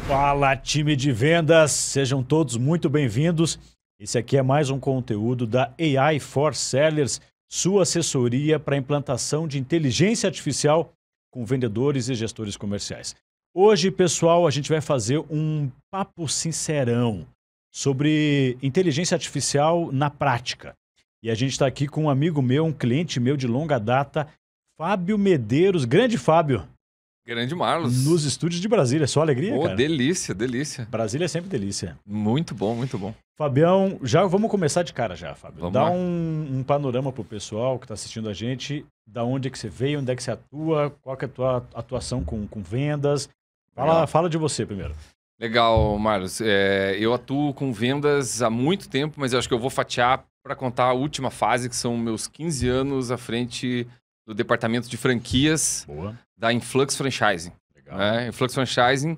Fala, time de vendas! Sejam todos muito bem-vindos. Esse aqui é mais um conteúdo da AI for Sellers, sua assessoria para a implantação de inteligência artificial com vendedores e gestores comerciais. Hoje, pessoal, a gente vai fazer um papo sincerão sobre inteligência artificial na prática. E a gente está aqui com um amigo meu, um cliente meu de longa data, Fábio Medeiros. Grande Fábio! Grande Marlos. Nos estúdios de Brasília. Só alegria, cara? Delícia, delícia. Brasília é sempre delícia. Muito bom, muito bom. Fabião, já vamos começar de cara já, Fábio. Vamos Dá lá. um panorama pro pessoal que está assistindo a gente, da onde é que você veio, onde é que você atua, qual que é a tua atuação com vendas. Fala de você primeiro. Legal, Marlos. Eu atuo com vendas há muito tempo, mas eu acho que eu vou fatiar para contar a última fase, que são meus 15 anos à frente do departamento de franquias. Boa. Da Influx Franchising. Legal. Influx Franchising,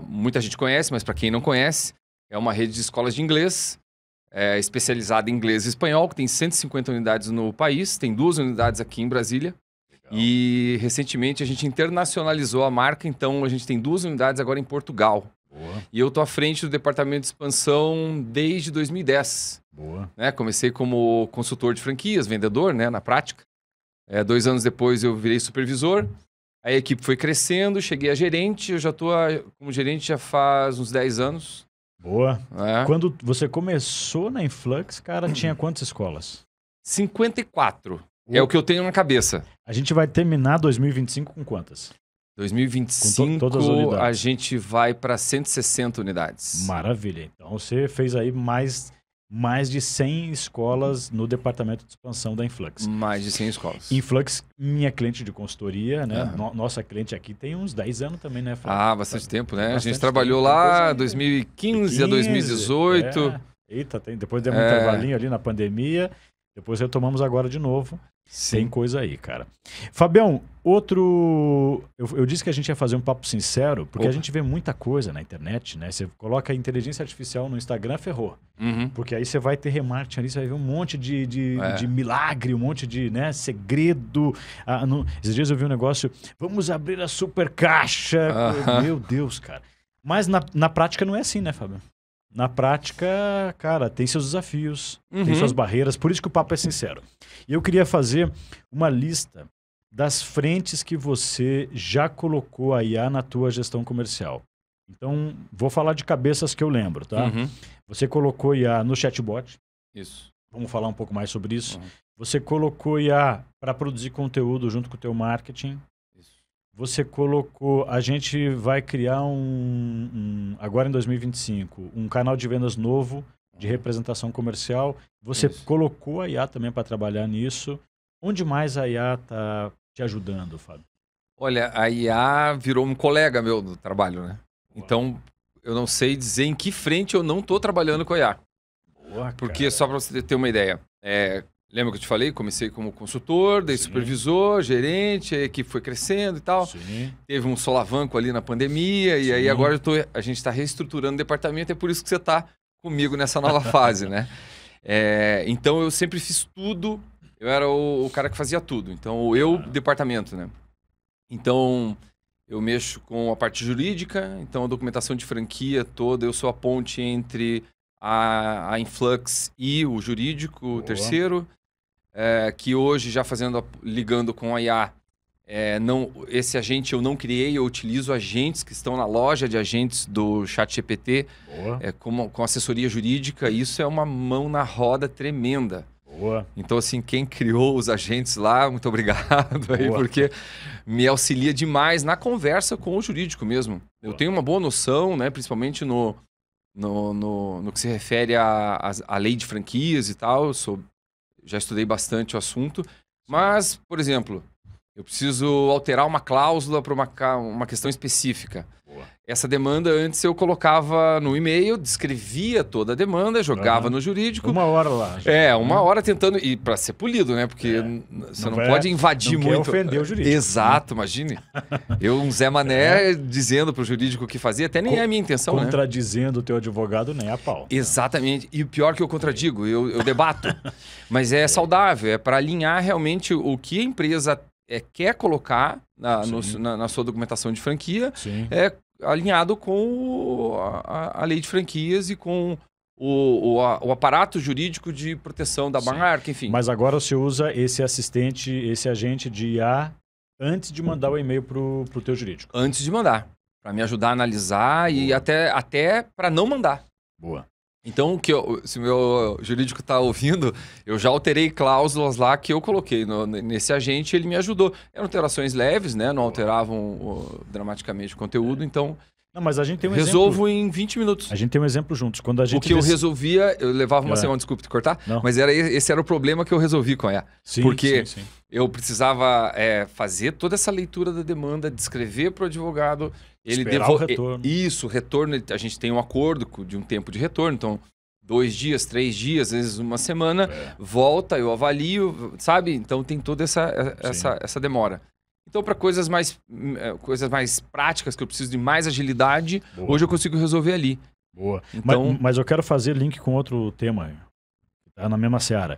muita gente conhece, mas para quem não conhece, é uma rede de escolas de inglês especializada em inglês e espanhol, que tem 150 unidades no país, tem 2 unidades aqui em Brasília. Legal. E recentemente a gente internacionalizou a marca, então a gente tem 2 unidades agora em Portugal. Boa. E eu estou à frente do departamento de expansão desde 2010. Boa. Comecei como consultor de franquias, vendedor, na prática. 2 anos depois eu virei supervisor, aí a equipe foi crescendo, cheguei a gerente, eu já estou como gerente já faz uns 10 anos. Boa. Quando você começou na Influx, cara, tinha quantas escolas? 54. É o que eu tenho na cabeça. A gente vai terminar 2025 com quantas? 2025 todas as unidades. A gente vai para 160 unidades. Maravilha. Então você fez aí mais de 100 escolas no departamento de expansão da Influx. Mais de 100 escolas. Influx, minha cliente de consultoria, né? Uhum. Nossa cliente aqui tem uns 10 anos também, né, Flávio? Bastante tempo, né? Bastante a gente trabalhou tempo. Lá 2015 a 2018. Eita, depois deu um intervalinho ali na pandemia. Depois retomamos agora de novo. Sim. Tem coisa aí, cara. Fabião, eu disse que a gente ia fazer um papo sincero, porque a gente vê muita coisa na internet, né? Você coloca inteligência artificial no Instagram, ferrou. Uhum. Porque aí você vai ter remarketing ali, você vai ver um monte de milagre, um monte de segredo. Esses dias eu vi um negócio, vamos abrir a super caixa. Meu Deus, cara. Mas na prática não é assim, né, Fábio? Na prática, cara, tem seus desafios, tem suas barreiras, por isso que o papo é sincero. E eu queria fazer uma lista das frentes que você já colocou a IA na tua gestão comercial. Então, vou falar de cabeças que eu lembro, tá? Uhum. Você colocou IA no chatbot. Isso. Vamos falar um pouco mais sobre isso. Você colocou IA para produzir conteúdo junto com o teu marketing. Você colocou, a gente vai criar agora em 2025, um canal de vendas novo de representação comercial. Você colocou a IA também para trabalhar nisso. Onde mais a IA está te ajudando, Fábio? Olha, a IA virou um colega meu do trabalho, né? Então, eu não sei dizer em que frente eu não estou trabalhando com a IA. Boa, porque, só para você ter uma ideia, lembra que eu te falei? Comecei como consultor, daí supervisor, gerente, a equipe foi crescendo e tal. Sim. Teve um solavanco ali na pandemia, e aí agora a gente está reestruturando o departamento, é por isso que você está comigo nessa nova fase, né? Então eu sempre fiz tudo, eu era o cara que fazia tudo. Então departamento, né? Então eu mexo com a parte jurídica, então a documentação de franquia toda, eu sou a ponte entre a Influx e o jurídico, o terceiro. Que hoje, já ligando com a IA, esse agente eu não criei, eu utilizo agentes que estão na loja de agentes do ChatGPT, com assessoria jurídica. Isso é uma mão na roda tremenda. Boa. Então, assim, quem criou os agentes lá, muito obrigado aí, porque me auxilia demais na conversa com o jurídico mesmo. Eu tenho uma boa noção, né, principalmente no que se refere à lei de franquias e tal. Já estudei bastante o assunto, mas, por exemplo, eu preciso alterar uma cláusula para uma questão específica. Essa demanda, antes eu colocava no e-mail, descrevia toda a demanda, jogava no jurídico. 1 hora lá. 1 hora tentando, e para ser polido, né? Porque você não pode invadir muito. Não quer ofender o jurídico. Exato, imagine. Eu, um Zé Mané, dizendo para o jurídico o que fazia, até nem é a minha intenção, né? Contradizendo o teu advogado, nem a pau. Exatamente. E o pior que eu contradigo, eu debato. Mas é saudável, é para alinhar realmente o que a empresa quer colocar na sua documentação de franquia, alinhado com a lei de franquias e com o aparato jurídico de proteção da marca, enfim. Mas agora você usa esse assistente, esse agente de IA antes de mandar o e-mail pro teu jurídico? Antes de mandar, para me ajudar a analisar. Boa. E até para não mandar. Boa. Então, se o meu jurídico está ouvindo, eu já alterei cláusulas lá que eu coloquei nesse agente, ele me ajudou. Eram alterações leves, né? Não alteravam dramaticamente o conteúdo, então... Não, mas a gente tem um resolvo em 20 minutos. A gente tem um exemplo juntos. Quando a gente o que eu resolvia, eu levava uma semana, desculpa te cortar, mas esse era o problema que eu resolvi com a IA. Porque eu precisava fazer toda essa leitura da demanda, descrever para o advogado, ele o retorno. Isso, o retorno, a gente tem um acordo de um tempo de retorno, então 2 dias, 3 dias, às vezes uma semana, volta, eu avalio, sabe? Então tem toda essa demora. Então, para coisas mais práticas, que eu preciso de mais agilidade, hoje eu consigo resolver ali. Boa. Então... Mas eu quero fazer link com outro tema, tá na mesma seara.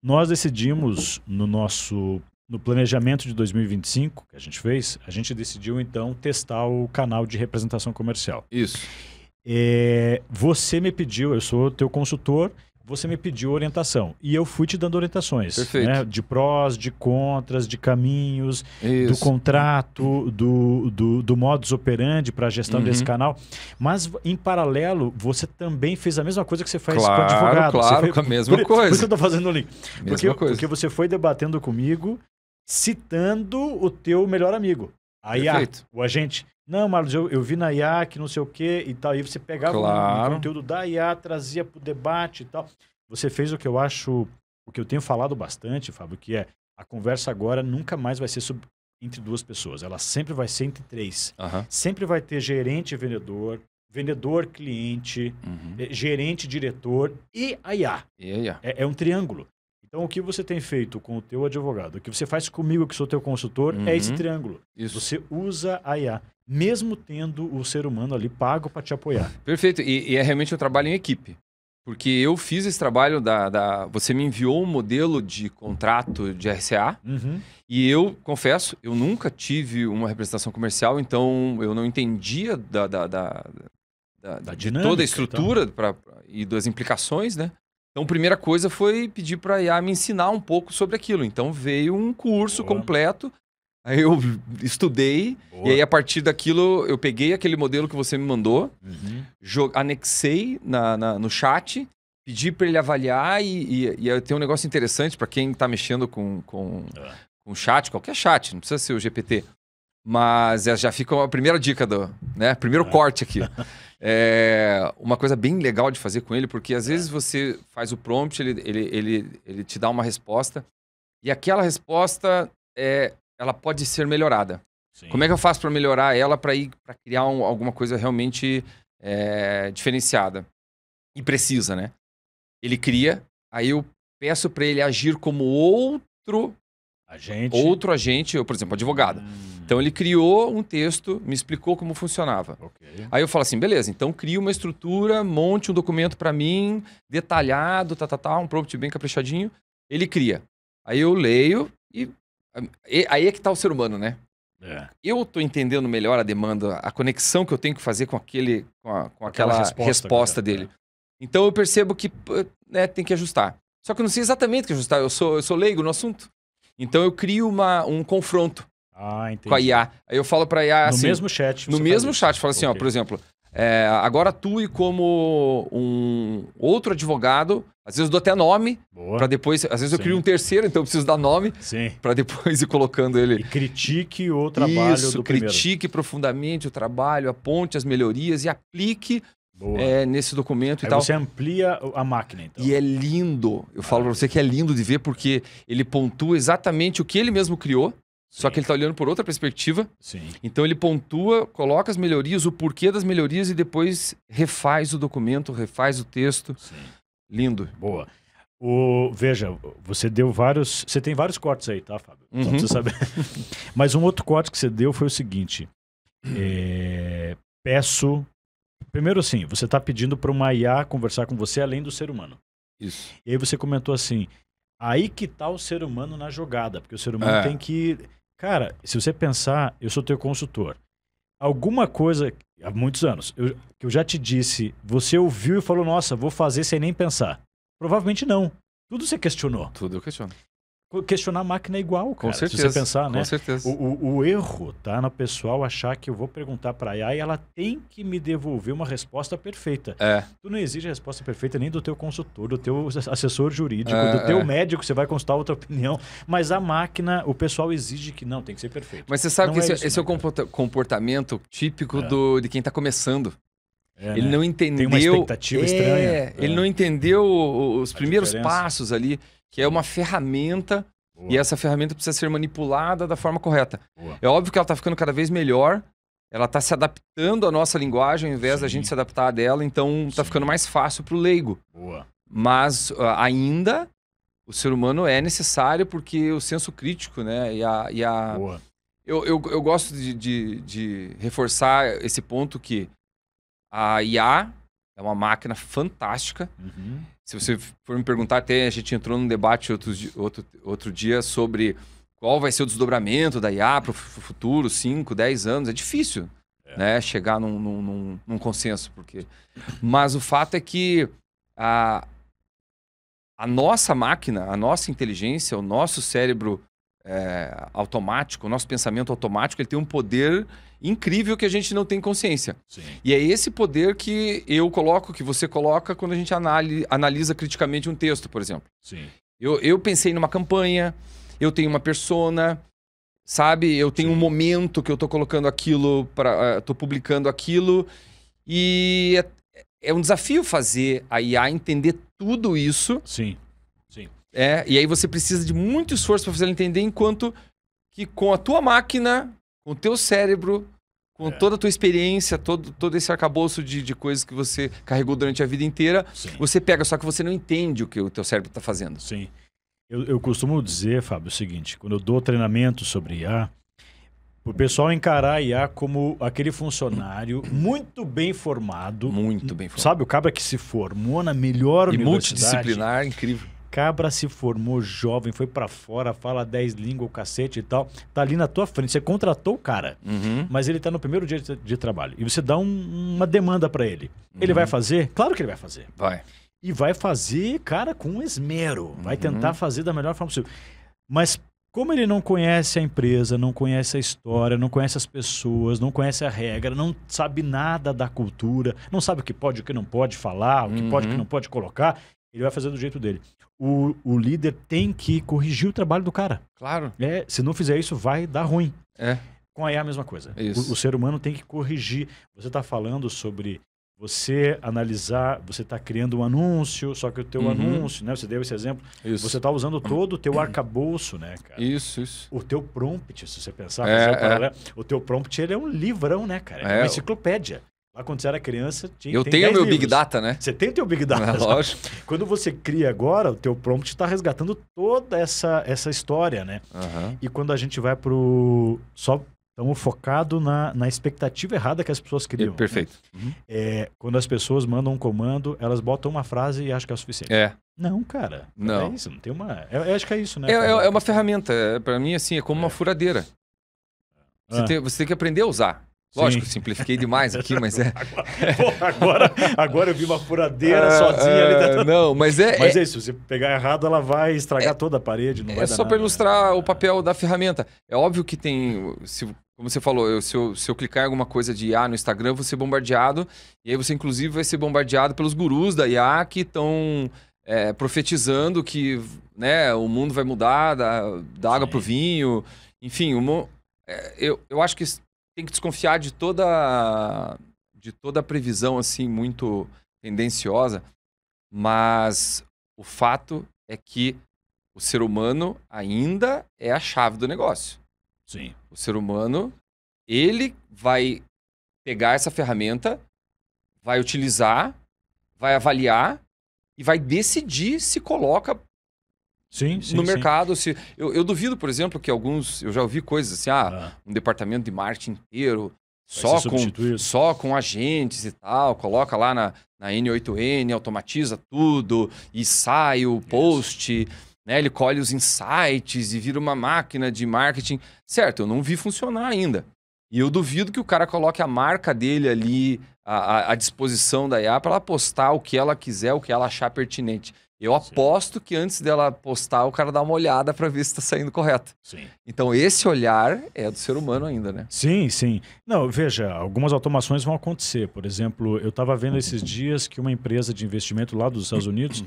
Nós decidimos no planejamento de 2025 que a gente decidiu então testar o canal de representação comercial. Isso. Você me pediu, eu sou teu consultor, você me pediu orientação. E eu fui te dando orientações. Perfeito. Né? De prós, de contras, de caminhos, do contrato, do modus operandi para a gestão desse canal. Mas, em paralelo, você também fez a mesma coisa que você faz com o advogado. Claro, com a mesma coisa. Por isso que eu estou fazendo o link. Porque você foi debatendo comigo, citando o teu melhor amigo. A IA, o agente. Não, Marlos, eu vi na IA que não sei o quê e tal. E você pegava o conteúdo da IA, trazia para o debate e tal. Você fez o que eu acho, o que eu tenho falado bastante, Fábio, que é a conversa agora nunca mais vai ser entre 2 pessoas. Ela sempre vai ser entre 3. Sempre vai ter gerente e vendedor, vendedor cliente, gerente diretor e a IA. É um triângulo. Então, o que você tem feito com o teu advogado, o que você faz comigo, que sou teu consultor, é esse triângulo. Isso. Você usa a IA, mesmo tendo o ser humano ali pago para te apoiar. Perfeito. E é realmente um trabalho em equipe. Porque eu fiz esse trabalho Você me enviou um modelo de contrato de RCA e eu, confesso, eu nunca tive uma representação comercial, então eu não entendia de toda a estrutura e das implicações, né? Então, a primeira coisa foi pedir para a IA me ensinar um pouco sobre aquilo. Então, veio um curso completo, aí eu estudei, e aí a partir daquilo eu peguei aquele modelo que você me mandou, anexei no chat, pedi para ele avaliar e tem um negócio interessante para quem está mexendo com chat, qualquer chat, não precisa ser o GPT. Mas já fica a primeira dica primeiro corte aqui. Uma coisa bem legal de fazer com ele, porque às vezes você faz o prompt, ele te dá uma resposta, e aquela resposta ela pode ser melhorada. Sim. Como é que eu faço para melhorar ela, para criar alguma coisa realmente diferenciada? E precisa, né? Ele cria, aí eu peço para ele agir como outro agente, eu, por exemplo, advogado. Então ele criou um texto, me explicou como funcionava. Aí eu falo assim, beleza, então cria uma estrutura, monte um documento para mim, detalhado, um prompt bem caprichadinho. Ele cria. Aí eu leio e aí é que tá o ser humano, né? Eu tô entendendo melhor a demanda, a conexão que eu tenho que fazer com aquela resposta dele. Então eu percebo que tem que ajustar. Só que eu não sei exatamente o que ajustar, eu sou leigo no assunto. Então eu crio um confronto. Com a IA. Aí eu falo para a IA assim... No mesmo chat. No mesmo chat. Falo assim, por exemplo, agora atue como um outro advogado. Às vezes eu dou até nome, para depois... Às vezes eu crio um terceiro, então eu preciso dar nome, para depois ir colocando ele... E critique o trabalho do primeiro. Critique profundamente o trabalho, aponte as melhorias e aplique nesse documento e tal. Você amplia a máquina, então. E é lindo. Eu falo para você que é lindo de ver, porque ele pontua exatamente o que ele mesmo criou. Só que ele está olhando por outra perspectiva. Então ele pontua, coloca as melhorias, o porquê das melhorias e depois refaz o documento, refaz o texto. Lindo. Boa. Veja, você deu vários... Você tem vários cortes aí, tá, Fábio? Só pra você saber. Mas um outro corte que você deu foi o seguinte. Peço... Primeiro assim, você está pedindo para uma IA conversar com você além do ser humano. Isso. E aí você comentou assim... Aí que tá o ser humano na jogada. Porque o ser humano tem que... Cara, se você pensar, eu sou teu consultor. alguma coisa, há muitos anos, que eu já te disse, você ouviu e falou, nossa, vou fazer sem nem pensar. Provavelmente não. Tudo você questionou. Tudo eu questiono. Questionar a máquina é igual, cara. Com certeza. Se você pensar, né? Com certeza. O erro tá no pessoal achar que eu vou perguntar para a IA e ela tem que me devolver uma resposta perfeita. Tu não exige a resposta perfeita nem do teu consultor, do teu assessor jurídico, do teu médico, você vai consultar outra opinião. Mas a máquina, o pessoal exige que não, tem que ser perfeito. Mas você sabe que esse é o comportamento típico de quem está começando. Ele não entendeu... Tem uma expectativa estranha. Ele não entendeu os primeiros passos ali, que é uma ferramenta, e essa ferramenta precisa ser manipulada da forma correta. É óbvio que ela está ficando cada vez melhor, ela está se adaptando à nossa linguagem, ao invés da gente se adaptar a dela, então está ficando mais fácil para o leigo. Mas ainda o ser humano é necessário porque o senso crítico, né? Eu gosto de reforçar esse ponto que a IA é uma máquina fantástica. Se você for me perguntar, até a gente entrou num debate outro dia sobre qual vai ser o desdobramento da IA para o futuro, 5, 10 anos. É difícil né, chegar num consenso. Mas o fato é que a nossa máquina, a nossa inteligência, o nosso cérebro automático, o nosso pensamento automático, ele tem um poder incrível que a gente não tem consciência. E é esse poder que eu coloco, que você coloca quando a gente analisa criticamente um texto, por exemplo. Eu pensei numa campanha, eu tenho uma persona, sabe? Eu tenho um momento que eu estou colocando aquilo, estou publicando aquilo, e é um desafio fazer a IA entender tudo isso. E aí você precisa de muito esforço para fazer ela entender, enquanto que com a tua máquina, com o teu cérebro, com toda a tua experiência, todo esse arcabouço de coisas que você carregou durante a vida inteira, você pega, só que você não entende o que o teu cérebro está fazendo. Eu costumo dizer, Fábio, o seguinte, quando eu dou treinamento sobre IA, o pessoal encarar a IA como aquele funcionário muito bem formado. Sabe, o cabra que se formou na melhor universidade. Multidisciplinar, incrível. Cabra se formou jovem, foi pra fora, fala 10 línguas, o cacete e tal. Tá ali na tua frente, você contratou o cara, mas ele tá no primeiro dia de trabalho. E você dá uma demanda pra ele. Ele vai fazer? Claro que ele vai fazer. E vai fazer, cara, com esmero. Vai tentar fazer da melhor forma possível. Mas como ele não conhece a empresa, não conhece a história, não conhece as pessoas, não conhece a regra, não sabe nada da cultura, não sabe o que pode e o que não pode falar, o que pode e o que não pode colocar, ele vai fazer do jeito dele. O líder tem que corrigir o trabalho do cara. Claro. Se não fizer isso, vai dar ruim. Com a IA a mesma coisa. O ser humano tem que corrigir. Você está falando sobre você analisar, você está criando um anúncio, só que o teu anúncio, né? Você deu esse exemplo. Você está usando todo o teu arcabouço, né, cara? O teu prompt, se você pensar, o teu prompt, ele é um livrão, né, cara? É uma enciclopédia. Lá quando você era criança, eu tenho o meu Big Data, né? Você tem o teu Big Data. Lógico. Quando você cria agora, o teu prompt está resgatando toda essa história, né? E quando a gente vai pro... Só estamos focados na expectativa errada que as pessoas criam. Perfeito. Né? Quando as pessoas mandam um comando, elas botam uma frase e acham que é o suficiente. Não, cara. Não. É isso, não tem uma... Eu acho que é isso, né? É uma ferramenta. Para mim, assim, é como uma furadeira. Você tem que aprender a usar. Lógico, simplifiquei demais aqui, mas Agora eu vi uma furadeira sozinha ali dentro. Não, mas Mas é isso, se você pegar errado, ela vai estragar toda a parede. Não vai dar só para nada, ilustrar o papel da ferramenta. É óbvio que tem... Como você falou, se eu clicar em alguma coisa de IA no Instagram, eu vou ser bombardeado. E aí você, inclusive, vai ser bombardeado pelos gurus da IA que estão profetizando que, né, o mundo vai mudar da água para o vinho. Enfim, eu acho que tem que desconfiar de toda a previsão assim muito tendenciosa, mas o fato é que o ser humano ainda é a chave do negócio. O ser humano, ele vai pegar essa ferramenta, vai utilizar, vai avaliar e vai decidir se coloca no mercado. Eu duvido, por exemplo, que alguns... Eu já ouvi coisas assim, um departamento de marketing inteiro só com agentes e tal, coloca lá na N8N, automatiza tudo e sai o post, né? Ele colhe os insights e vira uma máquina de marketing. Certo, eu não vi funcionar ainda. E eu duvido que o cara coloque a marca dele ali à disposição da IA para ela postar o que ela quiser, o que ela achar pertinente. Eu aposto que antes dela postar, o cara dá uma olhada para ver se está saindo correto. Sim. Então, esse olhar é do ser humano ainda, né? Sim, sim. Não, veja, algumas automações vão acontecer. Por exemplo, eu estava vendo esses dias que uma empresa de investimento lá dos Estados Unidos,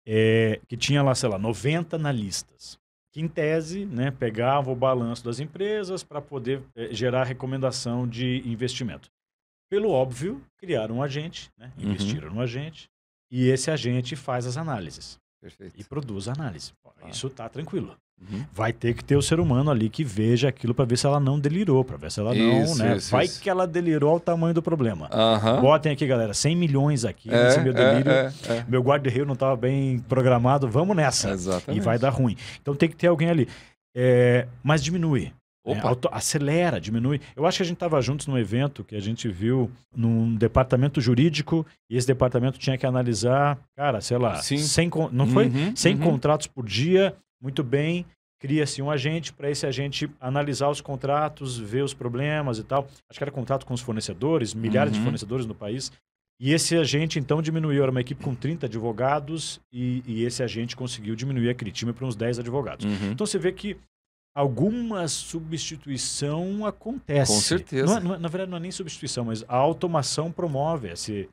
que tinha lá, sei lá, 90 analistas, que em tese, né, pegava o balanço das empresas para poder gerar recomendação de investimento. Pelo óbvio, criaram um agente, né, investiram no agente, e esse agente faz as análises. Perfeito. E produz a análise. Isso está tranquilo. Vai ter que ter o ser humano ali que veja aquilo para ver se ela não delirou, para ver se ela não, né? Vai que ela delirou ao tamanho do problema. Botem aqui, galera, 100 milhões aqui nesse meu delírio. Meu guarda-rio não estava bem programado, vamos nessa. Exatamente. E vai dar ruim. Então tem que ter alguém ali. Mas diminui. Acelera, diminui. Eu acho que a gente estava juntos num evento que a gente viu num departamento jurídico e esse departamento tinha que analisar, cara, sei lá, 100 contratos por dia, muito bem, cria-se um agente para esse agente analisar os contratos, ver os problemas e tal. Acho que era contrato com os fornecedores, milhares de fornecedores no país. E esse agente, então, diminuiu. Era uma equipe com 30 advogados e esse agente conseguiu diminuir aquele time para uns 10 advogados. Então você vê que alguma substituição acontece. Com certeza. Na verdade, não é nem substituição, mas a automação promove esse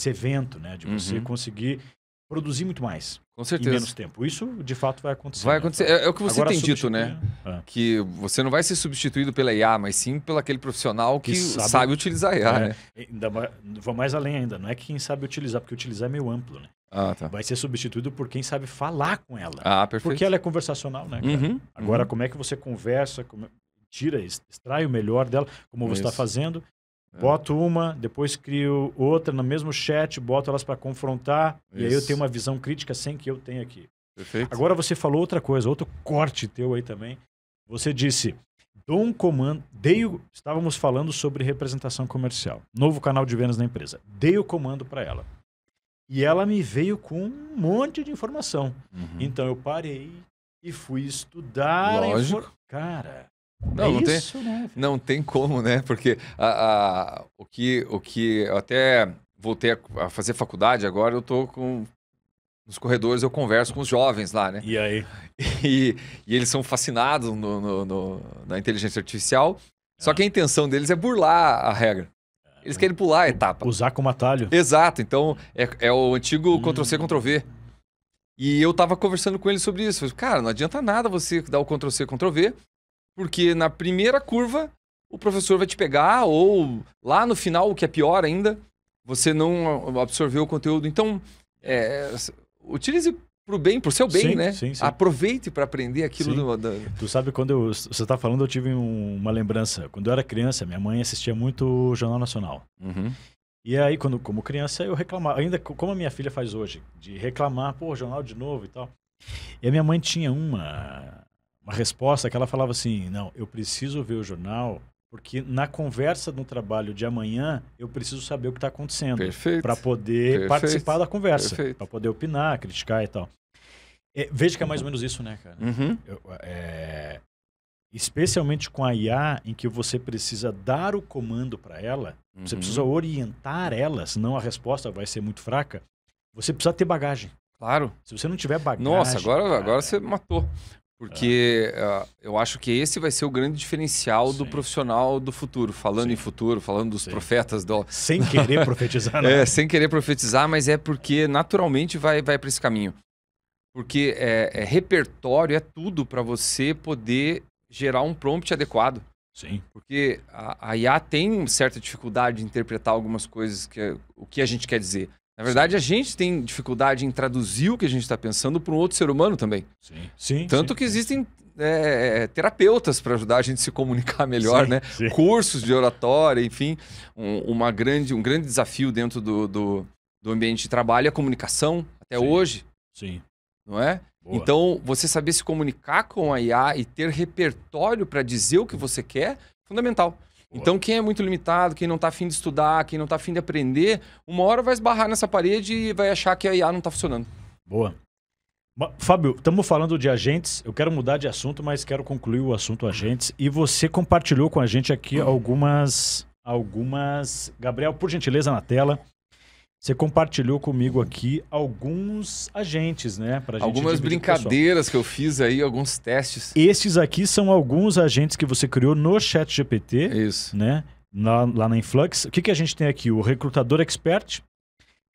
evento, né? De você conseguir produzir muito mais. Com certeza. Em menos tempo. Isso, de fato, vai acontecer. Vai acontecer. É o que você tem dito, né? Que você não vai ser substituído pela IA, mas sim pelo aquele profissional que sabe utilizar a IA, né? Vou mais além ainda. Não é quem sabe utilizar, porque utilizar é meio amplo, né? Tá. Vai ser substituído por quem sabe falar com ela. Perfeito. Porque ela é conversacional, né, cara? Agora, como é que você conversa, extrai o melhor dela, como você está fazendo, boto uma, depois crio outra no mesmo chat, boto elas para confrontar, e aí eu tenho uma visão crítica sem que eu tenha aqui. Perfeito. Agora você falou outra coisa, outro corte teu aí também. Você disse, dou um comando, estávamos falando sobre representação comercial, novo canal de vendas na empresa. Dei o comando para ela. E ela me veio com um monte de informação. Então eu parei e fui estudar. Lógico. Cara, não tem como, né? Porque o que eu até voltei a fazer faculdade, agora eu tô nos corredores, eu converso com os jovens lá, né? E aí? E eles são fascinados na inteligência artificial, só que a intenção deles é burlar a regra. Eles querem pular a etapa. Usar como atalho. Exato. Então, é o antigo Ctrl-C, Ctrl-V. E eu tava conversando com eles sobre isso. Eu falei, cara, não adianta nada você dar o Ctrl-C, Ctrl-V, porque na primeira curva o professor vai te pegar, ou lá no final, o que é pior ainda, você não absorveu o conteúdo. Então, utilize pro seu bem, né? Sim. Aproveite para aprender aquilo. Tu sabe, quando você tá falando, eu tive uma lembrança. Quando eu era criança, minha mãe assistia muito o Jornal Nacional. E aí, como criança, eu reclamava, ainda como a minha filha faz hoje, de reclamar, jornal de novo e tal. E a minha mãe tinha uma resposta que ela falava assim, não, eu preciso ver o jornal, porque na conversa no trabalho de amanhã, eu preciso saber o que está acontecendo. Perfeito. Para poder participar da conversa. Para poder opinar, criticar e tal. Veja que é mais ou menos isso, né, cara? Especialmente com a IA, em que você precisa dar o comando para ela, você precisa orientar ela, senão a resposta vai ser muito fraca. Você precisa ter bagagem. Claro. Se você não tiver bagagem... Nossa, agora você matou. Porque eu acho que esse vai ser o grande diferencial do profissional do futuro. Falando em futuro, falando dos profetas. Sem querer profetizar, né? Sem querer profetizar, mas é porque naturalmente vai para esse caminho. Porque repertório é tudo para você poder gerar um prompt adequado. Sim. Porque a IA tem certa dificuldade de interpretar algumas coisas, o que a gente quer dizer. Na verdade, a gente tem dificuldade em traduzir o que a gente está pensando para um outro ser humano também. Sim. Tanto que existem terapeutas para ajudar a gente a se comunicar melhor, né? Sim. Cursos de oratória, enfim. Um grande desafio dentro do ambiente de trabalho é a comunicação, até hoje. Sim. Não é? Boa. Então, você saber se comunicar com a IA e ter repertório para dizer o que você quer, é fundamental. Boa. Então, quem é muito limitado, quem não está afim de estudar, quem não está afim de aprender, uma hora vai esbarrar nessa parede e vai achar que a IA não está funcionando. Boa. Fábio, estamos falando de agentes. Eu quero mudar de assunto, mas quero concluir o assunto agentes. E você compartilhou com a gente aqui algumas... Gabriel, por gentileza, na tela. Você compartilhou comigo aqui alguns agentes, né? Pra gente algumas brincadeiras que eu fiz aí, alguns testes. Estes aqui são alguns agentes que você criou no ChatGPT. Isso. Né? Lá na Influx. O que a gente tem aqui? O recrutador expert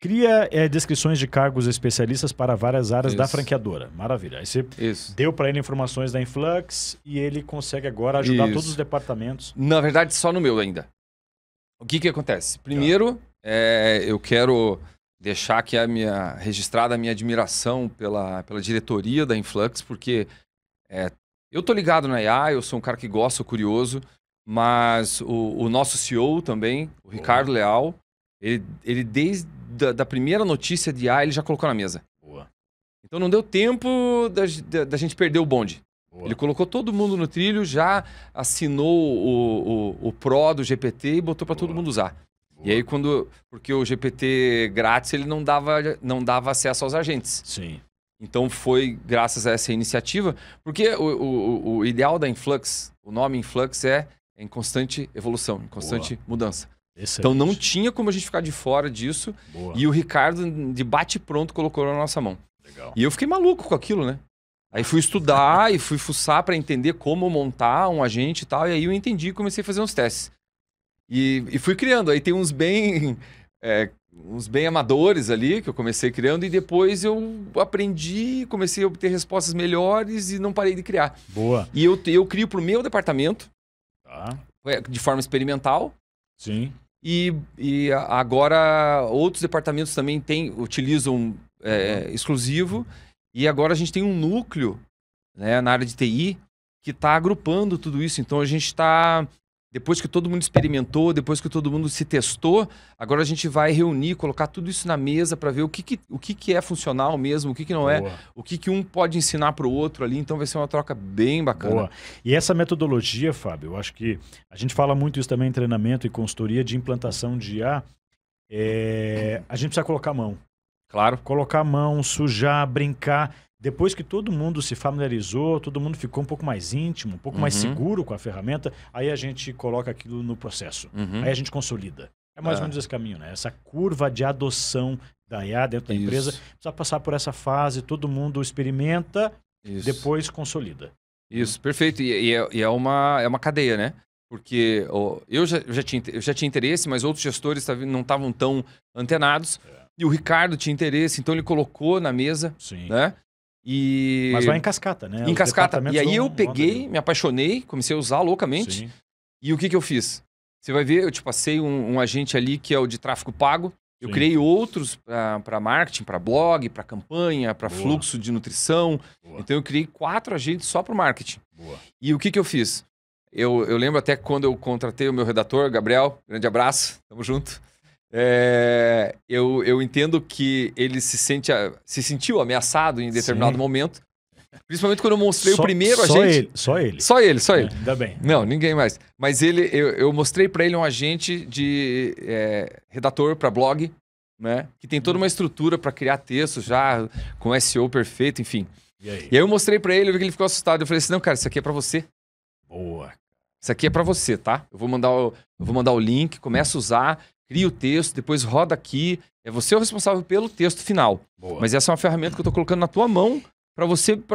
cria descrições de cargos especialistas para várias áreas da franqueadora. Maravilha. Aí você deu para ele informações da Influx e ele consegue agora ajudar todos os departamentos. Na verdade, só no meu ainda. O que acontece? Primeiro... eu quero deixar aqui registrada a minha admiração pela diretoria da Influx, porque eu tô ligado na IA, eu sou um cara que gosta, sou curioso, mas o nosso CEO também, o Ricardo Leal, ele desde a primeira notícia de IA, ele já colocou na mesa. Boa. Então não deu tempo da gente perder o bonde. Boa. Ele colocou todo mundo no trilho, já assinou o Pro do GPT e botou para todo mundo usar. E aí porque o GPT grátis ele não dava acesso aos agentes. Sim. Então foi graças a essa iniciativa, porque o ideal da Influx, o nome Influx é em constante evolução, em constante mudança. Excelente. Então não tinha como a gente ficar de fora disso. Boa. E o Ricardo de bate-pronto colocou na nossa mão. Legal. E eu fiquei maluco com aquilo, né? Aí fui estudar e fui fuçar para entender como montar um agente e tal, e aí eu entendi e comecei a fazer uns testes. E fui criando. Aí tem uns bem amadores ali que eu comecei criando e depois eu aprendi, comecei a obter respostas melhores e não parei de criar. Boa. E eu crio para o meu departamento de forma experimental. Sim. E agora outros departamentos também utilizam exclusivo. E agora a gente tem um núcleo, né, na área de TI que está agrupando tudo isso. Então a gente está... Depois que todo mundo experimentou, depois que todo mundo se testou, agora a gente vai reunir, colocar tudo isso na mesa para ver o que é funcional mesmo, o que não é, o que um pode ensinar para o outro ali. Então vai ser uma troca bem bacana. Boa. E essa metodologia, Fábio, eu acho que a gente fala muito isso também em treinamento e consultoria de implantação de IA. A gente precisa colocar a mão. Claro. Colocar a mão, sujar, brincar. Depois que todo mundo se familiarizou, todo mundo ficou um pouco mais íntimo, um pouco mais seguro com a ferramenta, aí a gente coloca aquilo no processo. Aí a gente consolida. É mais ou menos esse caminho, né? Essa curva de adoção da IA dentro da empresa precisa passar por essa fase, todo mundo experimenta, depois consolida. Isso, perfeito. E é uma cadeia, né? Porque eu já tinha interesse, mas outros gestores não estavam tão antenados. E o Ricardo tinha interesse, então ele colocou na mesa, né? Mas vai em cascata, né? Em cascata. E aí eu peguei, me apaixonei, comecei a usar loucamente. Sim. E o que eu fiz? Você vai ver, eu te passei um agente ali que é o de tráfego pago. Eu criei outros para marketing, para blog, para campanha, para fluxo de nutrição. Boa. Então eu criei 4 agentes só para o marketing. Boa. E o que eu fiz? Eu lembro até quando eu contratei o meu redator, Gabriel, grande abraço, tamo junto. Eu entendo que ele se sentiu ameaçado em determinado momento. Principalmente quando eu mostrei o primeiro agente. Só ele. Só ele. Ainda bem. Não, ninguém mais. Mas eu mostrei para ele um agente de redator para blog, né? Que tem toda uma estrutura para criar textos já com SEO perfeito, enfim. E aí eu mostrei para ele, eu vi que ele ficou assustado. Eu falei assim, não, cara, isso aqui é para você. Boa. Isso aqui é para você, tá? Eu vou mandar o link, começa a usar, cria o texto, depois roda aqui. É você o responsável pelo texto final. Boa. Mas essa é uma ferramenta que eu tô colocando na tua mão para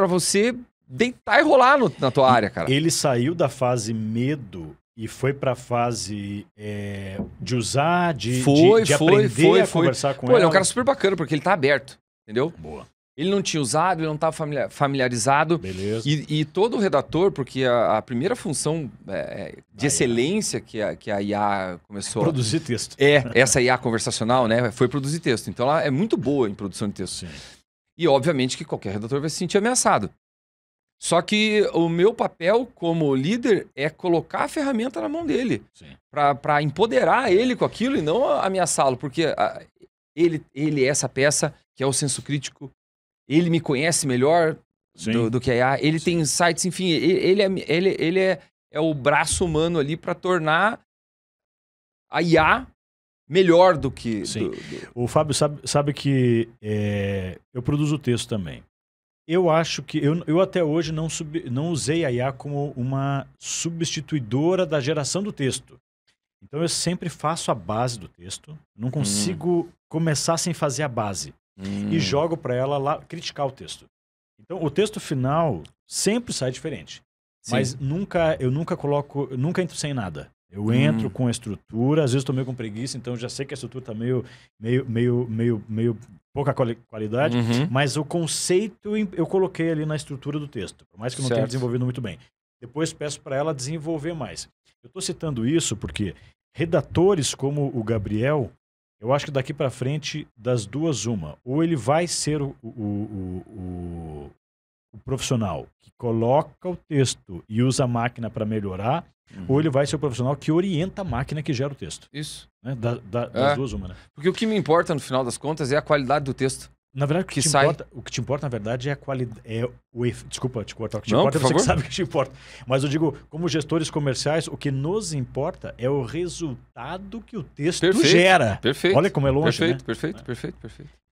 você deitar e rolar na tua área, cara. Ele saiu da fase medo e foi para a fase de usar, de aprender a conversar com ela. Ele é um cara super bacana, porque ele tá aberto, entendeu? Boa. Ele não tinha usado, ele não estava familiarizado. Beleza. E todo redator, porque a primeira função de excelência que a IA começou... Produzir texto. Essa IA conversacional, né? Foi produzir texto. Então ela é muito boa em produção de texto. Sim. E obviamente que qualquer redator vai se sentir ameaçado. Só que o meu papel como líder é colocar a ferramenta na mão dele. Para empoderar ele com aquilo e não ameaçá-lo. Porque ele é essa peça que é o senso crítico. Ele me conhece melhor do que a IA. Ele tem insights, enfim. Ele é o braço humano ali para tornar a IA melhor do que... O Fábio sabe que eu produzo texto também. Eu acho que... Eu até hoje não usei a IA como uma substituidora da geração do texto. Então eu sempre faço a base do texto. Não consigo começar sem fazer a base. E jogo para ela lá criticar o texto. Então o texto final sempre sai diferente. Sim. Mas eu nunca entro sem nada. Eu entro com a estrutura, às vezes estou meio com preguiça, então já sei que a estrutura está meio pouca qualidade, mas o conceito eu coloquei ali na estrutura do texto, por mais que eu não tenha desenvolvido muito bem. Depois peço para ela desenvolver mais. Eu estou citando isso porque redatores como o Gabriel, eu acho que daqui para frente, das duas, uma. Ou ele vai ser o profissional que coloca o texto e usa a máquina para melhorar, ou ele vai ser o profissional que orienta a máquina que gera o texto. Isso. Né? Das duas, uma, né? Porque o que me importa, no final das contas, é a qualidade do texto. Na verdade, o que te importa, na verdade, é a qualidade. Desculpa te cortar. O que te importa, por você favor. que sabe o que te importa. Mas eu digo, como gestores comerciais, o que nos importa é o resultado que o texto gera. Perfeito. Olha como é longe, Perfeito.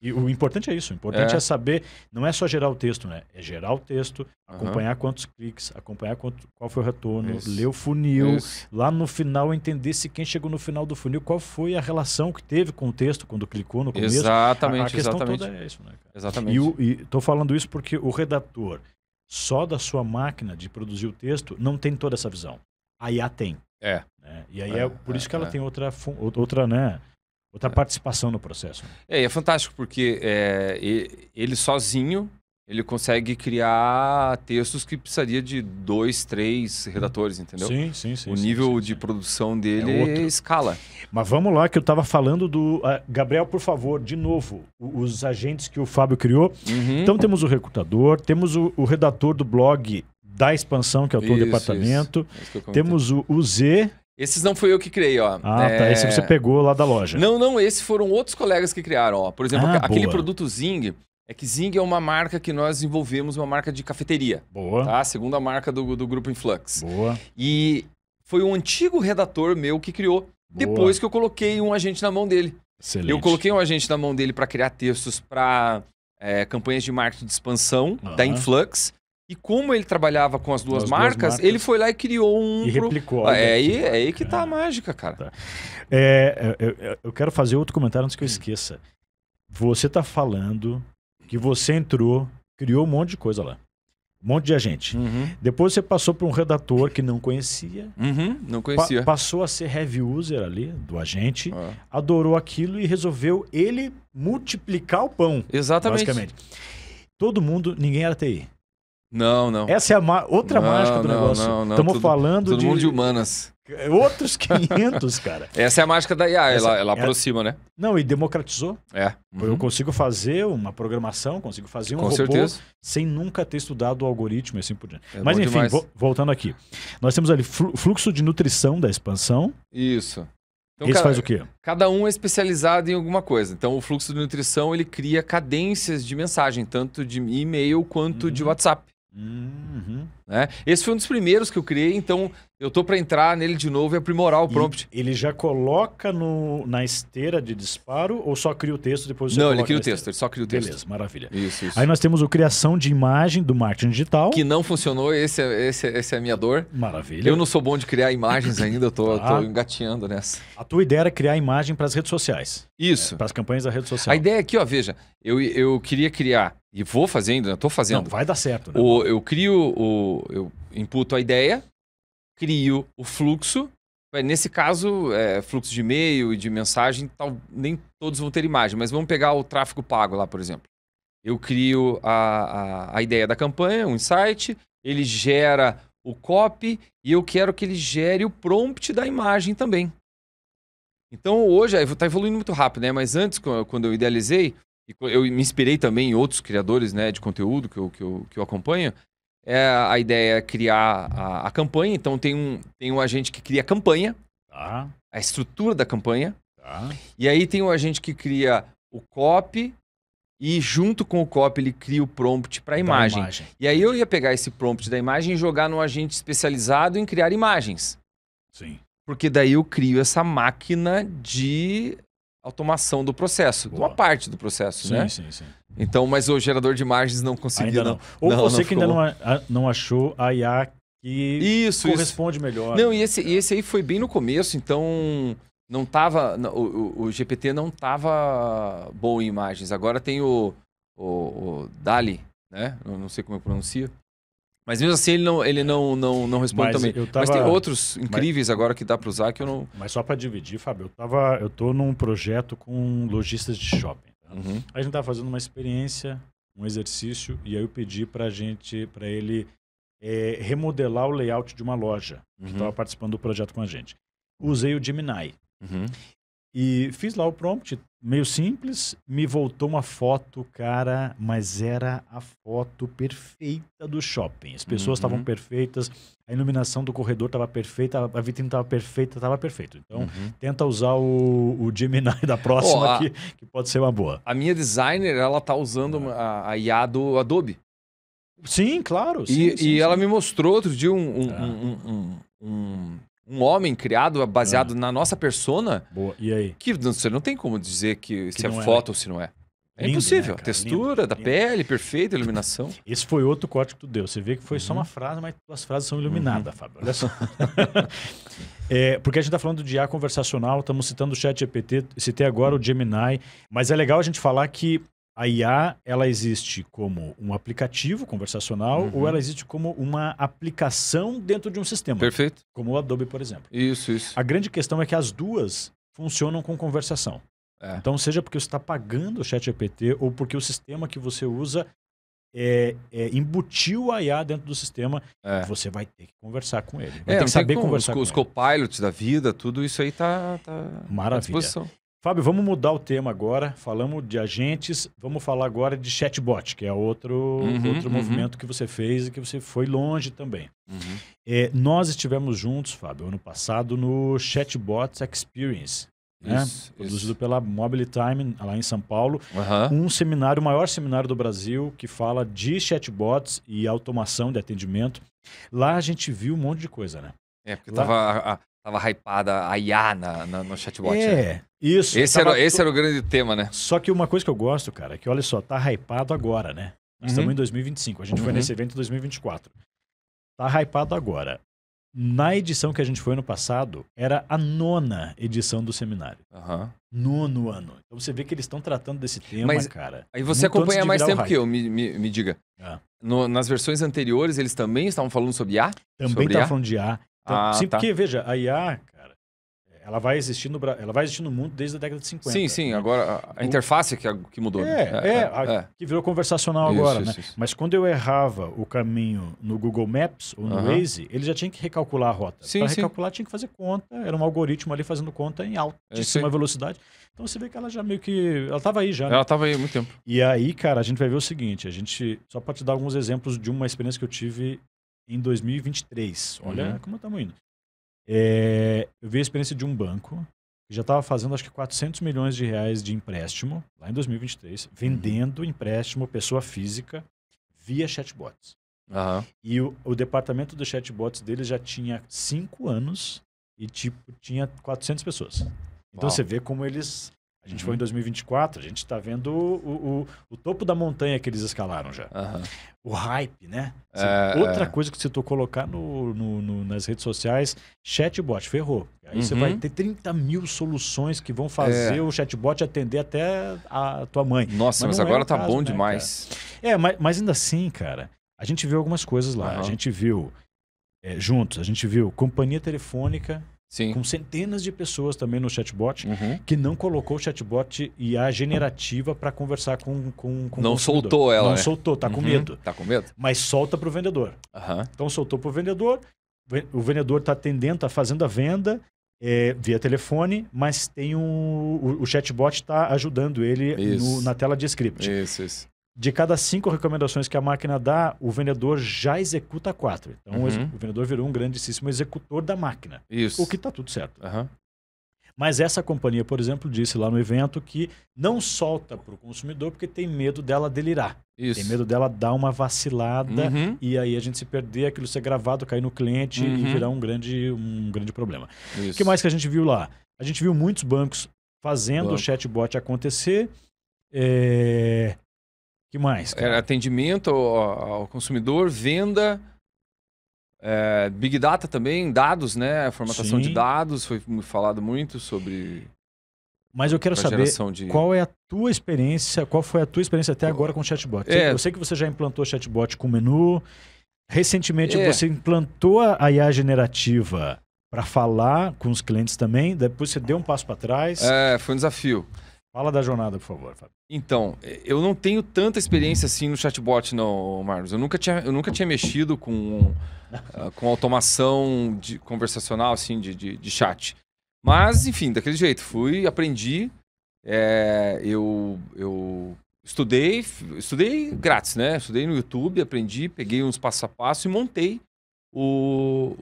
E o importante é isso. O importante é saber, não é só gerar o texto, né? É gerar o texto, acompanhar quantos cliques, acompanhar qual foi o retorno, ler o funil, lá no final entender se quem chegou no final do funil, qual foi a relação que teve com o texto quando clicou no começo. Exatamente. A questão toda é isso, né, cara? Exatamente. E tô falando isso porque o redator, só da sua máquina de produzir o texto, não tem toda essa visão. A IA tem. Né? E aí é por isso que ela tem outra participação no processo. É fantástico, porque ele sozinho, ele consegue criar textos que precisaria de 2, 3 redatores, entendeu? Sim. O nível de produção dele escala. Mas vamos lá, que eu estava falando do... Gabriel, por favor, de novo, os agentes que o Fábio criou. Então temos o recrutador, temos o redator do blog da expansão, que é o teu departamento. Temos o Z... Esses não fui eu que criei, ó. Tá. Esse você pegou lá da loja. Não, esses foram outros colegas que criaram, ó. Por exemplo, aquele produto Zing, que Zing é uma marca que nós desenvolvemos, uma marca de cafeteria. Boa. Tá? A segunda marca do Grupo Influx. Boa. E foi um antigo redator meu que criou, depois que eu coloquei um agente na mão dele. Excelente. Eu coloquei um agente na mão dele para criar textos para campanhas de marketing de expansão da Influx. E como ele trabalhava com as duas marcas, ele foi lá e criou um... E replicou. É aí que tá a mágica, cara. Tá. Eu quero fazer outro comentário antes que eu esqueça. Você tá falando que você entrou, criou um monte de coisa lá. Um monte de agente. Depois você passou para um redator que não conhecia. Não conhecia. Passou a ser heavy user ali, do agente. Adorou aquilo e resolveu ele multiplicar o pão. Exatamente. Basicamente. Ninguém era TI. Não. Essa é a outra mágica do negócio. Estamos falando todo mundo de humanas. Outros 500, cara. Essa é a mágica da IA, ela aproxima, né? Não, e democratizou. Eu consigo fazer uma programação, consigo fazer um robô sem nunca ter estudado o algoritmo e assim por diante. Mas enfim, voltando aqui. Nós temos ali fluxo de nutrição da expansão. Isso. Então, esse faz o quê? Cada um é especializado em alguma coisa. Então, o fluxo de nutrição, ele cria cadências de mensagem, tanto de e-mail quanto de WhatsApp. Né? Esse foi um dos primeiros que eu criei, então eu tô para entrar nele de novo e aprimorar o prompt. Ele já coloca na esteira de disparo ou só cria o texto depois você Não, ele cria o texto, ele só cria o texto. Beleza, maravilha. Isso. Aí nós temos a criação de imagem do marketing digital. Que não funcionou, essa é a minha dor. Maravilha. Eu não sou bom de criar imagens ainda, eu tô engateando nessa. A tua ideia era criar imagem para as redes sociais. Isso. Para as campanhas da rede social. A ideia aqui, ó, veja, eu queria criar, e vou fazendo, eu tô fazendo. Não, vai dar certo. Né? Eu crio, eu imputo a ideia, crio o fluxo. Nesse caso, fluxo de e-mail e de mensagem, nem todos vão ter imagem, mas vamos pegar o tráfego pago lá, por exemplo. Eu crio a ideia da campanha, um insight, ele gera o copy e eu quero que ele gere o prompt da imagem também. Então hoje, está evoluindo muito rápido, né? Mas antes, quando eu idealizei, eu me inspirei também em outros criadores, né, de conteúdo que eu acompanho. A ideia é criar a campanha. Então tem um agente que cria a campanha, a estrutura da campanha. E aí tem um agente que cria o copy e junto com o copy ele cria o prompt para a imagem. E aí eu ia pegar esse prompt da imagem e jogar num agente especializado em criar imagens. Sim. Porque daí eu crio essa máquina de automação do processo, uma parte do processo, né? Sim, sim. Então, mas o gerador de imagens não conseguiu. Ainda não. Ou você que ainda não achou a IA que corresponde melhor. Não, e esse aí foi bem no começo, então não tava, o GPT não tava bom em imagens. Agora tem o DALL-E, né? Eu não sei como eu pronuncio. Mas mesmo assim ele não responde também. Mas tem outros incríveis agora que dá para usar que eu não... Mas só para dividir, Fábio, eu tô num projeto com lojistas de shopping. Tá? Uhum. A gente tava fazendo uma experiência, um exercício, e aí eu pedi para ele remodelar o layout de uma loja que estava participando do projeto com a gente. Usei o Gemini. Uhum. E fiz lá o prompt, meio simples, me voltou uma foto, cara, mas era a foto perfeita do shopping. As pessoas estavam perfeitas, a iluminação do corredor estava perfeita, a vitrine estava perfeita, estava perfeito. Então, tenta usar o Gemini da próxima, que pode ser uma boa. A minha designer, ela tá usando a IA do Adobe. Sim, claro. E ela me mostrou outro dia um homem criado baseado na nossa persona. Boa. E aí? Que você não tem como dizer que se é não foto ou se não é. É lindo, impossível. Né, cara? Textura da pele, perfeita, iluminação. Esse foi outro corte que tu deu. Você vê que foi só uma frase, mas as frases são iluminadas, Fábio. Olha só. Porque a gente está falando de IA conversacional, estamos citando o ChatGPT, citei agora o Gemini, mas é legal a gente falar que a IA, ela existe como um aplicativo conversacional ou ela existe como uma aplicação dentro de um sistema. Perfeito. Como o Adobe, por exemplo. Isso. A grande questão é que as duas funcionam com conversação. Então, seja porque você está pagando o ChatGPT ou porque o sistema que você usa embutiu a IA dentro do sistema, você vai ter que conversar com ele. Vai ter que saber conversar com os copilots da vida, tudo isso aí tá Maravilha. à disposição. Fábio, vamos mudar o tema agora. Falamos de agentes, vamos falar agora de chatbot, que é outro movimento que você fez e que você foi longe também. Nós estivemos juntos, Fábio, ano passado no Chatbots Experience, produzido pela Mobile Time, lá em São Paulo. Um seminário, o maior seminário do Brasil, que fala de chatbots e automação de atendimento. Lá a gente viu um monte de coisa, né? Porque tava hypada a IA no chatbot. Isso. Esse era o grande tema, né? Só que uma coisa que eu gosto, cara, é que olha só, tá hypado agora, né? Nós estamos em 2025, a gente foi nesse evento em 2024. Tá hypado agora. Na edição que a gente foi ano passado, era a 9ª edição do seminário. 9º ano. Então você vê que eles estão tratando desse tema, cara. Aí você acompanha mais tempo que eu, me diga. Nas versões anteriores, eles também estavam falando sobre IA? Também estavam falando de IA. Sim, porque, veja, a IA, cara, ela vai existir no mundo desde a década de 50. Sim, agora a interface que mudou. Que virou conversacional agora, né? Mas quando eu errava o caminho no Google Maps ou no Waze, ele já tinha que recalcular a rota. Para recalcular, tinha que fazer conta, era um algoritmo ali fazendo conta em altíssima velocidade. Então você vê que ela já meio que... Ela estava aí já. Né? Ela estava aí há muito tempo. E aí, cara, a gente vai ver o seguinte, só para te dar alguns exemplos de uma experiência que eu tive em 2023. Olha como estamos indo. Eu vi a experiência de um banco que já estava fazendo acho que 400 milhões de reais de empréstimo, lá em 2023, vendendo empréstimo pessoa física via chatbots. E o departamento de chatbots deles já tinha 5 anos e tinha 400 pessoas. Então você vê como eles... A gente foi em 2024, a gente está vendo o topo da montanha que eles escalaram já. O hype, né? Outra coisa que se tu colocar nas redes sociais, chatbot, ferrou. Aí você vai ter 30 mil soluções que vão fazer o chatbot atender até a tua mãe. Nossa, mas agora tá bom demais. Mas ainda assim, cara, a gente viu algumas coisas lá. A gente viu, juntos, a gente viu companhia telefônica... com centenas de pessoas também no chatbot, que não colocou o chatbot IA generativa para conversar com não soltou ela, Não soltou, tá com medo. Tá com medo? Mas solta para o vendedor. Então soltou para o vendedor está atendendo, está fazendo a venda via telefone, mas tem o chatbot está ajudando ele na tela de script. Isso. De cada 5 recomendações que a máquina dá, o vendedor já executa 4. Então, o vendedor virou um grandíssimo executor da máquina. Isso. O que está tudo certo. Mas essa companhia, por exemplo, disse lá no evento que não solta para o consumidor porque tem medo dela delirar. Tem medo dela dar uma vacilada e aí a gente se perder, aquilo ser gravado, cair no cliente e virar um grande problema. O que mais que a gente viu lá? A gente viu muitos bancos fazendo o chatbot acontecer. Que mais, cara? Era atendimento ao consumidor, venda, Big Data também, dados, né? Formatação de dados, foi falado muito sobre... Mas eu quero saber qual é a tua experiência, qual foi a tua experiência até agora com o chatbot? Eu sei que você já implantou chatbot com menu. Recentemente você implantou a IA generativa para falar com os clientes também. Depois você deu um passo para trás. Foi um desafio. Fala da jornada, por favor, Fábio. Então, eu não tenho tanta experiência assim no chatbot, não, Marcos. Eu nunca tinha mexido com automação conversacional, assim, de chat. Mas, enfim, daquele jeito. Fui, aprendi. Eu estudei grátis, né? Estudei no YouTube, aprendi, peguei uns passo a passo e montei o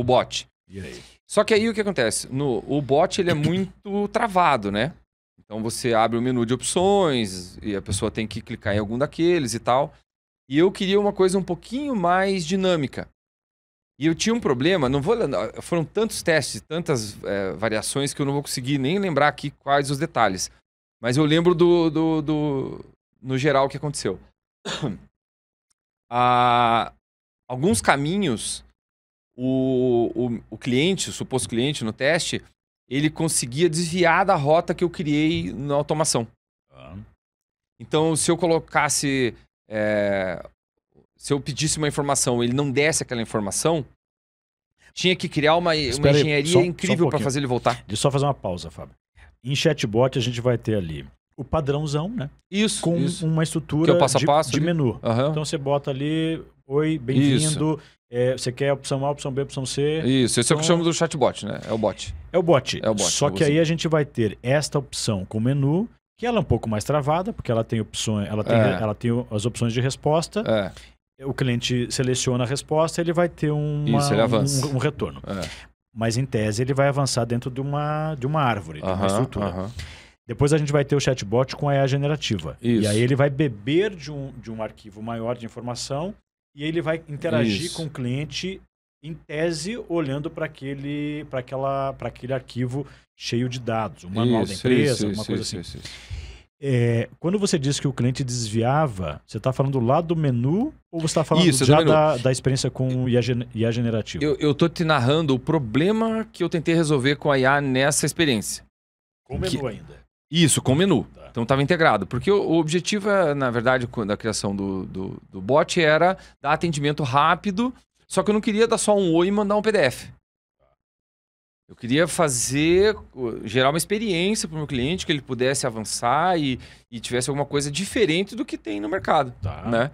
bot. E aí? Só que aí o que acontece? O bot ele é muito travado, né? Então você abre o menu de opções e a pessoa tem que clicar em algum daqueles e tal. E eu queria uma coisa um pouquinho mais dinâmica. E eu tinha um problema, foram tantos testes, tantas variações que eu não vou conseguir nem lembrar aqui quais os detalhes. Mas eu lembro no geral o que aconteceu. Alguns caminhos, o cliente, o suposto cliente no teste, ele conseguia desviar da rota que eu criei na automação. Então, se eu colocasse... se eu pedisse uma informação ele não desse aquela informação, tinha que criar uma engenharia incrível para fazer ele voltar. Deixa eu só fazer uma pausa, Fábio. Em chatbot a gente vai ter ali o padrãozão, né? Isso. Com uma estrutura passo a passo de menu. Então você bota ali, oi, bem-vindo. Você quer a opção A, opção B, opção C. Isso, esse é o que eu chamo do chatbot, né? É o bot. É o bot. Só que aí a gente vai ter esta opção com menu, que ela é um pouco mais travada, porque ela tem opções, ela tem as opções de resposta. O cliente seleciona a resposta, ele vai ter ele avança. um retorno. Mas em tese ele vai avançar dentro de uma árvore, de uma estrutura. Depois a gente vai ter o chatbot com a IA generativa. Isso. E aí ele vai beber de um arquivo maior de informação e ele vai interagir com o cliente, em tese, olhando para aquele arquivo cheio de dados, o manual da empresa, alguma coisa assim. Quando você disse que o cliente desviava, você está falando lá do menu ou você está falando já da experiência com IA generativa? Eu estou te narrando o problema que eu tentei resolver com a IA nessa experiência. Com menu ainda? Isso, com menu. Tá. Então estava integrado. Porque o objetivo, na verdade, da criação do bot era dar atendimento rápido, só que eu não queria dar só um oi e mandar um PDF. Eu queria gerar uma experiência para o meu cliente, que ele pudesse avançar e tivesse alguma coisa diferente do que tem no mercado. Né?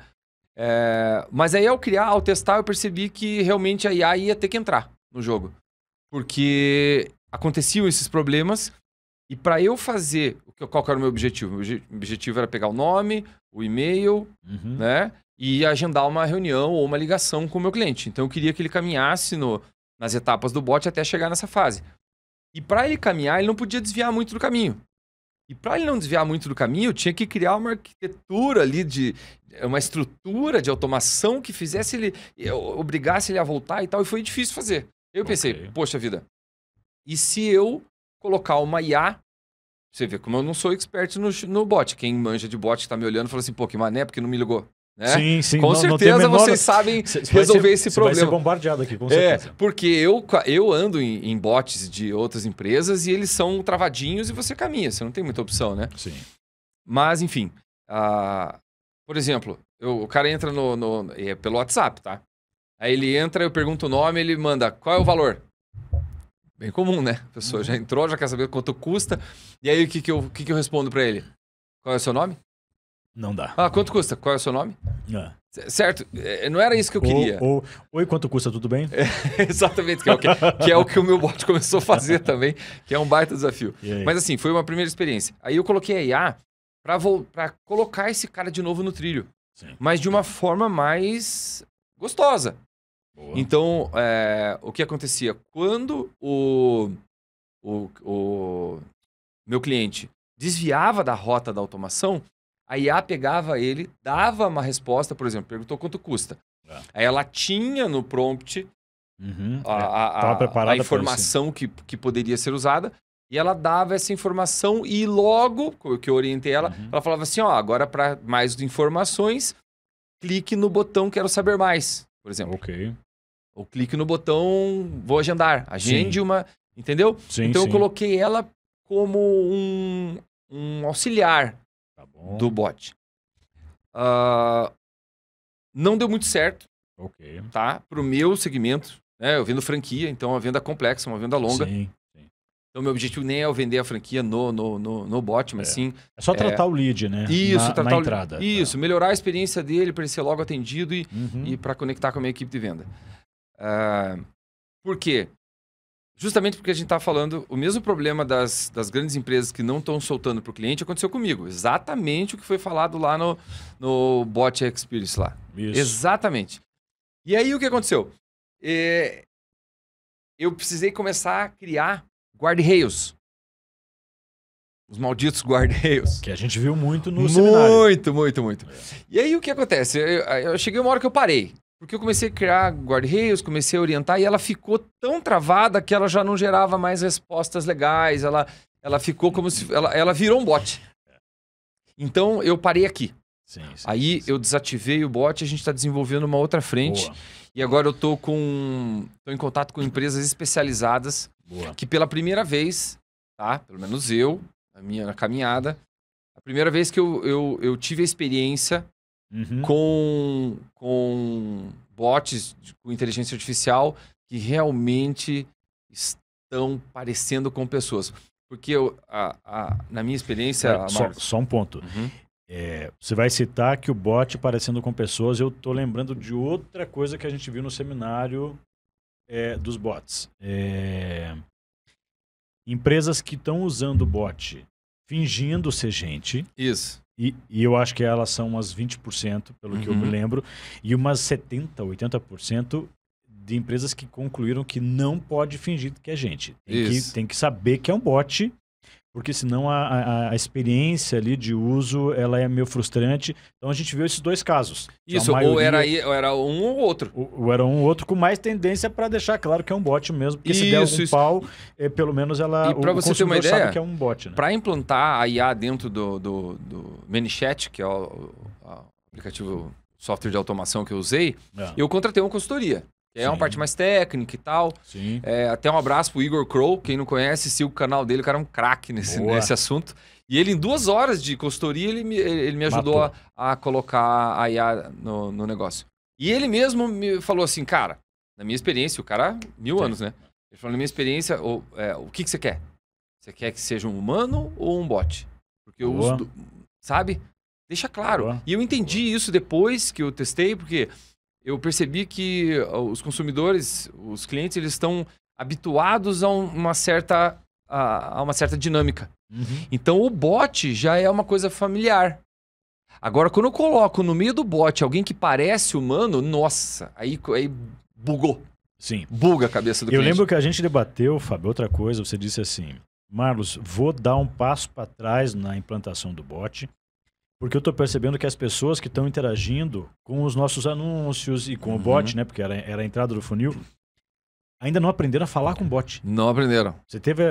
Mas aí ao testar, eu percebi que realmente a IA ia ter que entrar no jogo. Porque aconteciam esses problemas e para eu fazer... Qual que era o meu objetivo? O meu objetivo era pegar o nome, o e-mail, né? E agendar uma reunião ou uma ligação com o meu cliente. Então eu queria que ele caminhasse nas etapas do bot até chegar nessa fase. E para ele caminhar, ele não podia desviar muito do caminho. E para ele não desviar muito do caminho, eu tinha que criar uma arquitetura ali, uma estrutura de automação que fizesse obrigasse ele a voltar e tal. E foi difícil fazer. Eu pensei, poxa vida, e se eu colocar uma IA... Você vê como eu não sou expert no bot. Quem manja de bot está me olhando e fala assim, pô, que mané, porque não me ligou. Né? Sim. Com certeza vocês sabem resolver esse problema. Vai ser bombardeado aqui, com certeza. Porque eu ando em bots de outras empresas e eles são travadinhos e você caminha. Você não tem muita opção, né? Sim. Mas, enfim. Por exemplo, o cara entra pelo WhatsApp, tá? Aí ele entra, eu pergunto o nome, ele manda, qual é o valor? Bem comum, né? A pessoa já entrou, já quer saber quanto custa. E aí, o que eu respondo pra ele? Qual é o seu nome? Não dá. Quanto custa? Qual é o seu nome? Certo? Não era isso que eu queria. Oi, quanto custa? Tudo bem? Exatamente. Que é o que o meu bot começou a fazer também, que é um baita desafio. Mas assim, foi uma primeira experiência. Aí eu coloquei a IA pra colocar esse cara de novo no trilho. Sim. Mas de uma forma mais gostosa. Boa. Então, o que acontecia? Quando o meu cliente desviava da rota da automação, a IA pegava ele, dava uma resposta, por exemplo, perguntou quanto custa. Aí ela tinha no prompt a informação que poderia ser usada E ela dava essa informação e logo, que eu orientei ela, ela falava assim, ó, agora para mais informações, clique no botão quero saber mais, por exemplo. Ok. Ou clique no botão vou agendar. Agende uma... Entendeu? Sim, então sim. eu coloquei ela como um auxiliar do bot. Não deu muito certo, tá? Para o meu segmento, né? Eu vendo franquia, então é uma venda complexa, uma venda longa. Sim. Então meu objetivo nem é eu vender a franquia no bot, mas sim... É só tratar o lead, né? Isso, tratar na entrada. Isso, melhorar a experiência dele para ele ser logo atendido e para conectar com a minha equipe de venda. Por quê? Justamente porque a gente está falando, o mesmo problema das grandes empresas que não estão soltando para o cliente aconteceu comigo. Exatamente o que foi falado lá no Bot Experience lá. Isso. Exatamente. E aí o que aconteceu? Eu precisei começar a criar guardrails. Os malditos guardrails. Que a gente viu muito no seminário. Muito. E aí o que acontece? Eu cheguei uma hora que eu parei. Porque eu comecei a criar guardrails, comecei a orientar e ela ficou tão travada que ela já não gerava mais respostas legais. Ela ficou como se... Ela virou um bot. Então eu parei aqui. Sim, eu desativei o bot e a gente está desenvolvendo uma outra frente. Boa. E agora eu estou em contato com empresas especializadas que pela primeira vez, tá? Pelo menos eu, na caminhada, a primeira vez que eu tive a experiência com bots com inteligência artificial que realmente estão parecendo com pessoas. Porque na minha experiência... Só um ponto. Você vai citar que o bot parecendo com pessoas, eu tô lembrando de outra coisa que a gente viu no seminário dos bots. Empresas que estão usando o bot fingindo ser gente. Isso. E eu acho que elas são umas 20%, pelo que eu me lembro, e umas 70%, 80% de empresas que concluíram que não pode fingir que é gente. Tem que saber que é um bot, porque senão a experiência ali de uso ela é meio frustrante. Então a gente viu esses dois casos. Isso, ou era um ou outro. Ou era um ou outro com mais tendência para deixar claro que é um bot mesmo, porque se der algum pau, pelo menos e para você ter uma ideia, sabe que é um bot. Né? Para implantar a IA dentro do ManyChat, que é o aplicativo software de automação que eu usei, eu contratei uma consultoria. É uma parte mais técnica e tal. Sim. Até um abraço pro Igor Crow. Quem não conhece, siga o canal dele. O cara é um craque nesse assunto. E ele, em 2 horas de consultoria, ele me ajudou a colocar a IA no negócio. E ele mesmo me falou assim, cara, na minha experiência, o cara, 1000 anos, né? Ele falou, na minha experiência, o que você quer? Você quer que seja um humano ou um bot? Porque eu uso, sabe? Deixa claro. E eu entendi isso depois que eu testei, porque... eu percebi que os consumidores, os clientes, eles estão habituados a uma certa dinâmica. Então, o bot já é uma coisa familiar. Agora, quando eu coloco no meio do bot alguém que parece humano, nossa, aí bugou. Sim. Buga a cabeça do cliente. Eu lembro que a gente debateu, Fábio, outra coisa, você disse assim, Marlos, vou dar um passo para trás na implantação do bot, porque eu estou percebendo que as pessoas que estão interagindo com os nossos anúncios e com o bot, né? Porque era a entrada do funil, ainda não aprenderam a falar com o bot. Não aprenderam.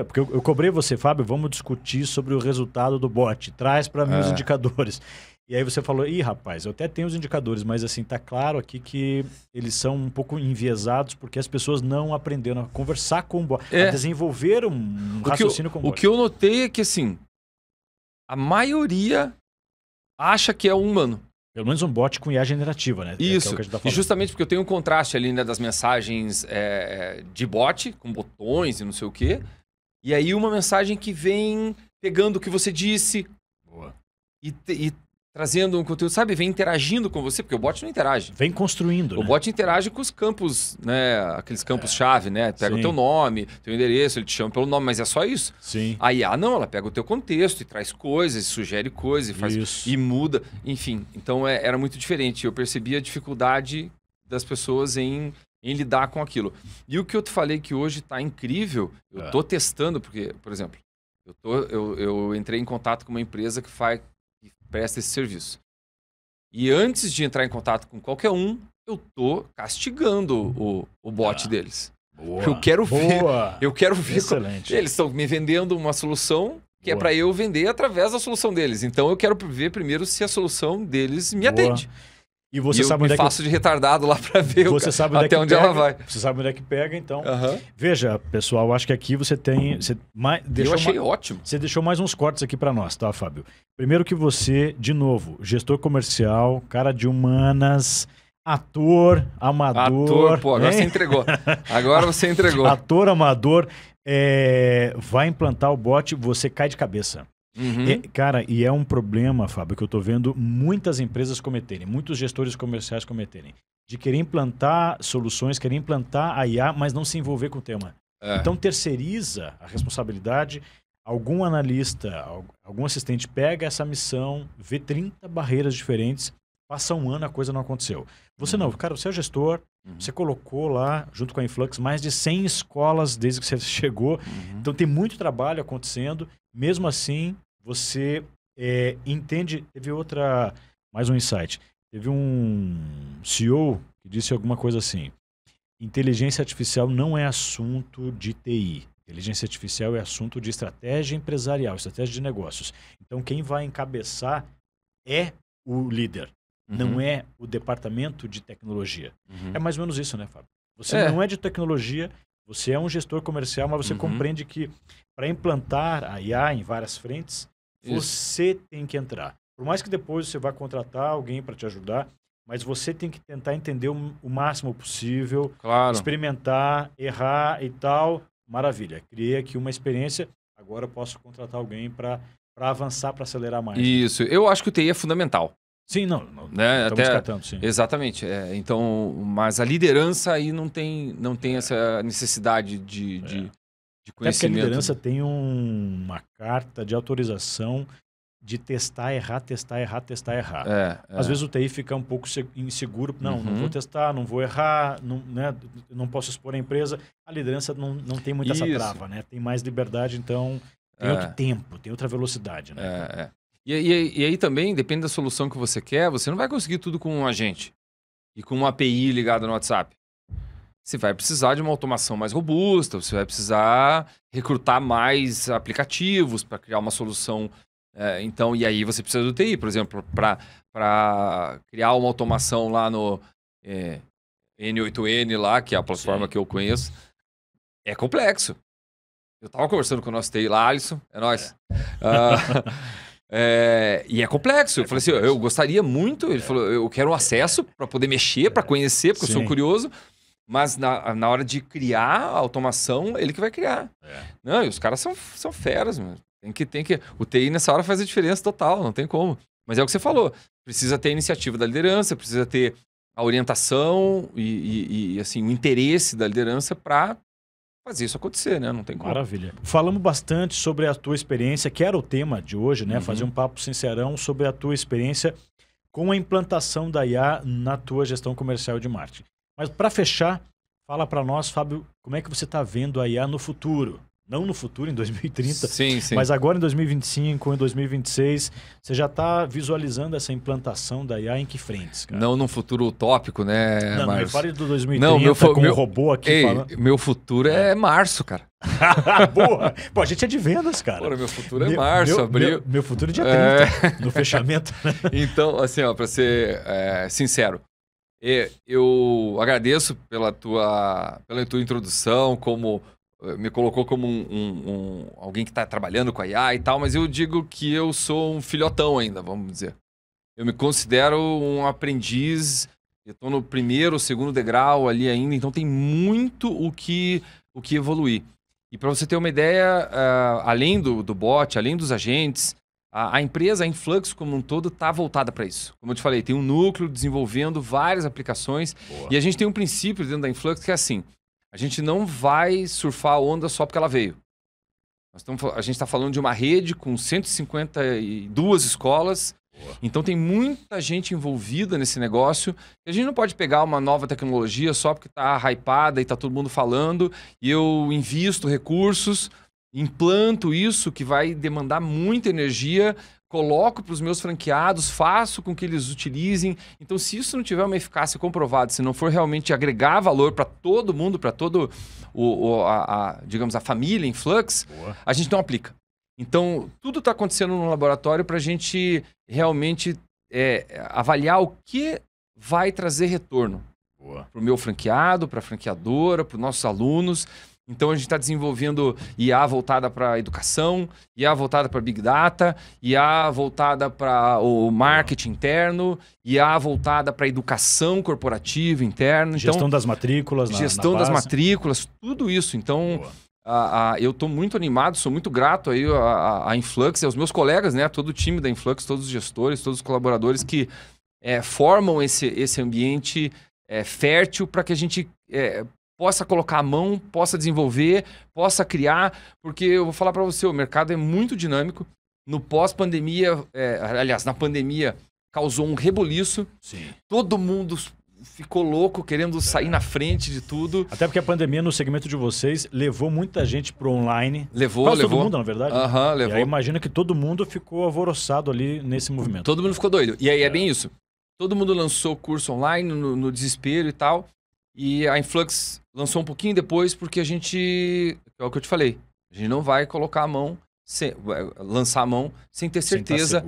Porque eu cobrei você, Fábio, vamos discutir sobre o resultado do bot. Traz para mim os indicadores. E aí você falou, rapaz, eu até tenho os indicadores, mas assim, tá claro aqui que eles são um pouco enviesados porque as pessoas não aprenderam a conversar com o bot, a desenvolver um raciocínio com o bot. O que eu notei é que, assim, a maioria... acha que é um humano. Pelo menos um bot com IA generativa, né? Isso. Que é o que a gente tá falando. E justamente porque eu tenho um contraste ali, né, das mensagens de bot, com botões e não sei o quê. E aí uma mensagem que vem pegando o que você disse. Boa. E trazendo um conteúdo, sabe? Vem interagindo com você, porque o bot não interage. Vem construindo, O bot interage com os campos, né? Aqueles campos-chave, né? Pega o teu nome, teu endereço, ele te chama pelo nome, mas é só isso. Sim. A IA não, ela pega o teu contexto e traz coisas, sugere coisas, e faz e muda. Enfim, então era muito diferente. Eu percebi a dificuldade das pessoas em lidar com aquilo. E o que eu te falei que hoje está incrível, eu tô testando, porque, por exemplo, eu entrei em contato com uma empresa que presta esse serviço. E antes de entrar em contato com qualquer um, eu tô castigando o bot deles. Boa, eu quero boa. ver. Eu quero ver. Excelente. Eles estão me vendendo uma solução que é para eu vender através da solução deles. Então eu quero ver primeiro se a solução deles me atende. E você sabe onde é que eu faço de retardado lá para ver até onde ela vai. Você sabe onde é que pega, então. Veja, pessoal, acho que aqui você tem... eu achei ótimo. Você deixou mais uns cortes aqui para nós, tá, Fábio? Primeiro que você, de novo, gestor comercial, cara de humanas, ator, amador... Pô, agora você entregou. Agora você entregou. Ator, amador, vai implantar o bot, você cai de cabeça. Cara, e é um problema, Fábio, que eu tô vendo muitas empresas cometerem, muitos gestores comerciais cometerem, de querer implantar soluções, querer implantar a IA, mas não se envolver com o tema. Então terceiriza a responsabilidade, algum analista, algum assistente pega essa missão, vê 30 barreiras diferentes, passa um ano, a coisa não aconteceu. Você não, cara, você é o gestor, você colocou lá, junto com a Influx, mais de 100 escolas desde que você chegou. Então tem muito trabalho acontecendo. Mesmo assim, você entende... Teve mais um insight. Teve um CEO que disse alguma coisa assim: inteligência artificial não é assunto de TI. Inteligência artificial é assunto de estratégia empresarial, estratégia de negócios. Então quem vai encabeçar é o líder. Não é o departamento de tecnologia. É mais ou menos isso, né, Fábio? Você não é de tecnologia, você é um gestor comercial, mas você compreende que para implantar a IA em várias frentes, você tem que entrar. Por mais que depois você vá contratar alguém para te ajudar, mas você tem que tentar entender o máximo possível, experimentar, errar e tal. Maravilha. Criei aqui uma experiência, agora eu posso contratar alguém para avançar, para acelerar mais. Isso. Eu acho que o TI é fundamental. Sim, não né? Estamos descartando, sim. Exatamente. Então, mas a liderança aí não tem essa necessidade de conhecimento. Até porque a liderança tem uma carta de autorização de testar, errar. Às vezes o TI fica um pouco inseguro. Não vou testar, não vou errar, não posso expor a empresa. A liderança não tem muito essa trava, né? Tem mais liberdade, então tem outro tempo, tem outra velocidade, né? E aí também, depende da solução que você quer, você não vai conseguir tudo com um agente e com uma API ligada no WhatsApp. Você vai precisar de uma automação mais robusta, você vai precisar recrutar mais aplicativos para criar uma solução. Então, e aí você precisa do TI, por exemplo, para criar uma automação lá no N8N, lá, que é a plataforma que eu conheço. É complexo. Eu estava conversando com o nosso TI lá, Alisson, é nóis. E é complexo. Eu falei assim, eu gostaria muito. Ele falou, eu quero um acesso para poder mexer, para conhecer, porque eu sou curioso. Mas na hora de criar a automação, ele que vai criar. Não, e os caras são feras, mano. Tem que... O TI nessa hora faz a diferença total, não tem como. Mas é o que você falou. Precisa ter a iniciativa da liderança, precisa ter a orientação e assim, o interesse da liderança para fazer isso acontecer, né? Não tem como. Maravilha. Falamos bastante sobre a tua experiência, que era o tema de hoje, né? Fazer um papo sincerão sobre a tua experiência com a implantação da IA na tua gestão comercial de marketing. Mas para fechar, fala para nós, Fábio, como é que você está vendo a IA no futuro? Não no futuro, em 2030, mas agora em 2025, em 2026, você já está visualizando essa implantação da IA em que frentes, cara? Não num futuro utópico, né, Não, Marcos? eu falei do 2030 com o robô aqui falando. Meu futuro é março, cara. Boa! Pô, a gente é de vendas, cara. Pô, meu futuro é março, abril. Meu futuro é dia 30, no fechamento. Então, assim, ó, para ser sincero, eu agradeço pela tua introdução, me colocou como alguém que está trabalhando com a IA e tal, mas eu digo que eu sou um filhotão ainda, vamos dizer. Eu me considero um aprendiz, eu estou no primeiro ou segundo degrau ali ainda, então tem muito o que evoluir. E para você ter uma ideia, além do bot, além dos agentes, a empresa, a Influx como um todo, está voltada para isso. Como eu te falei, tem um núcleo desenvolvendo várias aplicações. Boa. E a gente tem um princípio dentro da Influx que é assim, a gente não vai surfar a onda só porque ela veio. A gente está falando de uma rede com 152 escolas. Boa. Então tem muita gente envolvida nesse negócio. E a gente não pode pegar uma nova tecnologia só porque está hypada e está todo mundo falando. E eu invisto recursos, implanto isso que vai demandar muita energia coloco para os meus franqueados, faço com que eles utilizem. Então, se isso não tiver uma eficácia comprovada, se não for realmente agregar valor para todo mundo, para todo digamos, a família Influx, a gente não aplica. Então, tudo está acontecendo no laboratório para a gente realmente avaliar o que vai trazer retorno para o meu franqueado, para a franqueadora, para os nossos alunos. Então, a gente está desenvolvendo IA voltada para a educação, IA voltada para Big Data, IA voltada para o marketing interno, IA voltada para a educação corporativa interna. Gestão então, das matrículas. Gestão das matrículas, tudo isso. Então, eu estou muito animado, sou muito grato aí à Influx e aos meus colegas, né? Todo o time da Influx, todos os gestores, todos os colaboradores que formam esse ambiente fértil para que a gente possa colocar a mão, possa desenvolver, possa criar, porque eu vou falar para você, o mercado é muito dinâmico. No pós-pandemia, aliás, na pandemia, causou um rebuliço. Sim. Todo mundo ficou louco, querendo sair na frente de tudo. Até porque a pandemia, no segmento de vocês, levou muita gente pro online. Levou. Todo mundo, na verdade. Levou. E aí imagina que todo mundo ficou alvoroçado ali nesse movimento. Todo mundo ficou doido. E aí é bem isso. Todo mundo lançou curso online no desespero e tal. E a Influx lançou um pouquinho depois, porque a gente... É o que eu te falei. A gente não vai colocar a mão, lançar a mão, sem ter certeza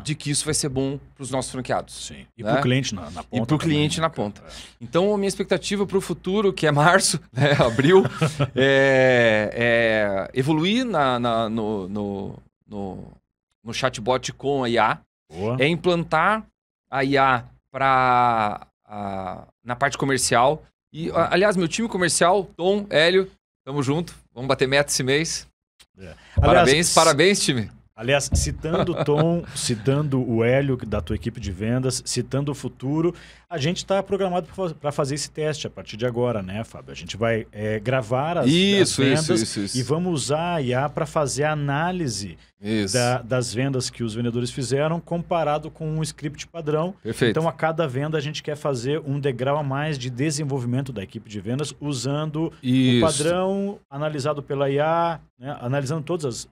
de que isso vai ser bom para os nossos franqueados. Sim. E para o cliente na ponta. E para o cliente na ponta. Então, a minha expectativa para o futuro, que é março, abril, evoluir no chatbot com a IA. Boa. É implantar a IA na parte comercial. E, aliás, meu time comercial, Tom, Hélio, tamo junto. Vamos bater meta esse mês. Parabéns, time. Aliás, citando o Tom, citando o Hélio da tua equipe de vendas, citando o futuro, a gente está programado para fazer esse teste a partir de agora, né, Fábio? A gente vai gravar as vendas e vamos usar a IA para fazer a análise das vendas que os vendedores fizeram comparado com um script padrão. Perfeito. Então, a cada venda, a gente quer fazer um degrau a mais de desenvolvimento da equipe de vendas usando o padrão analisado pela IA, né, analisando todas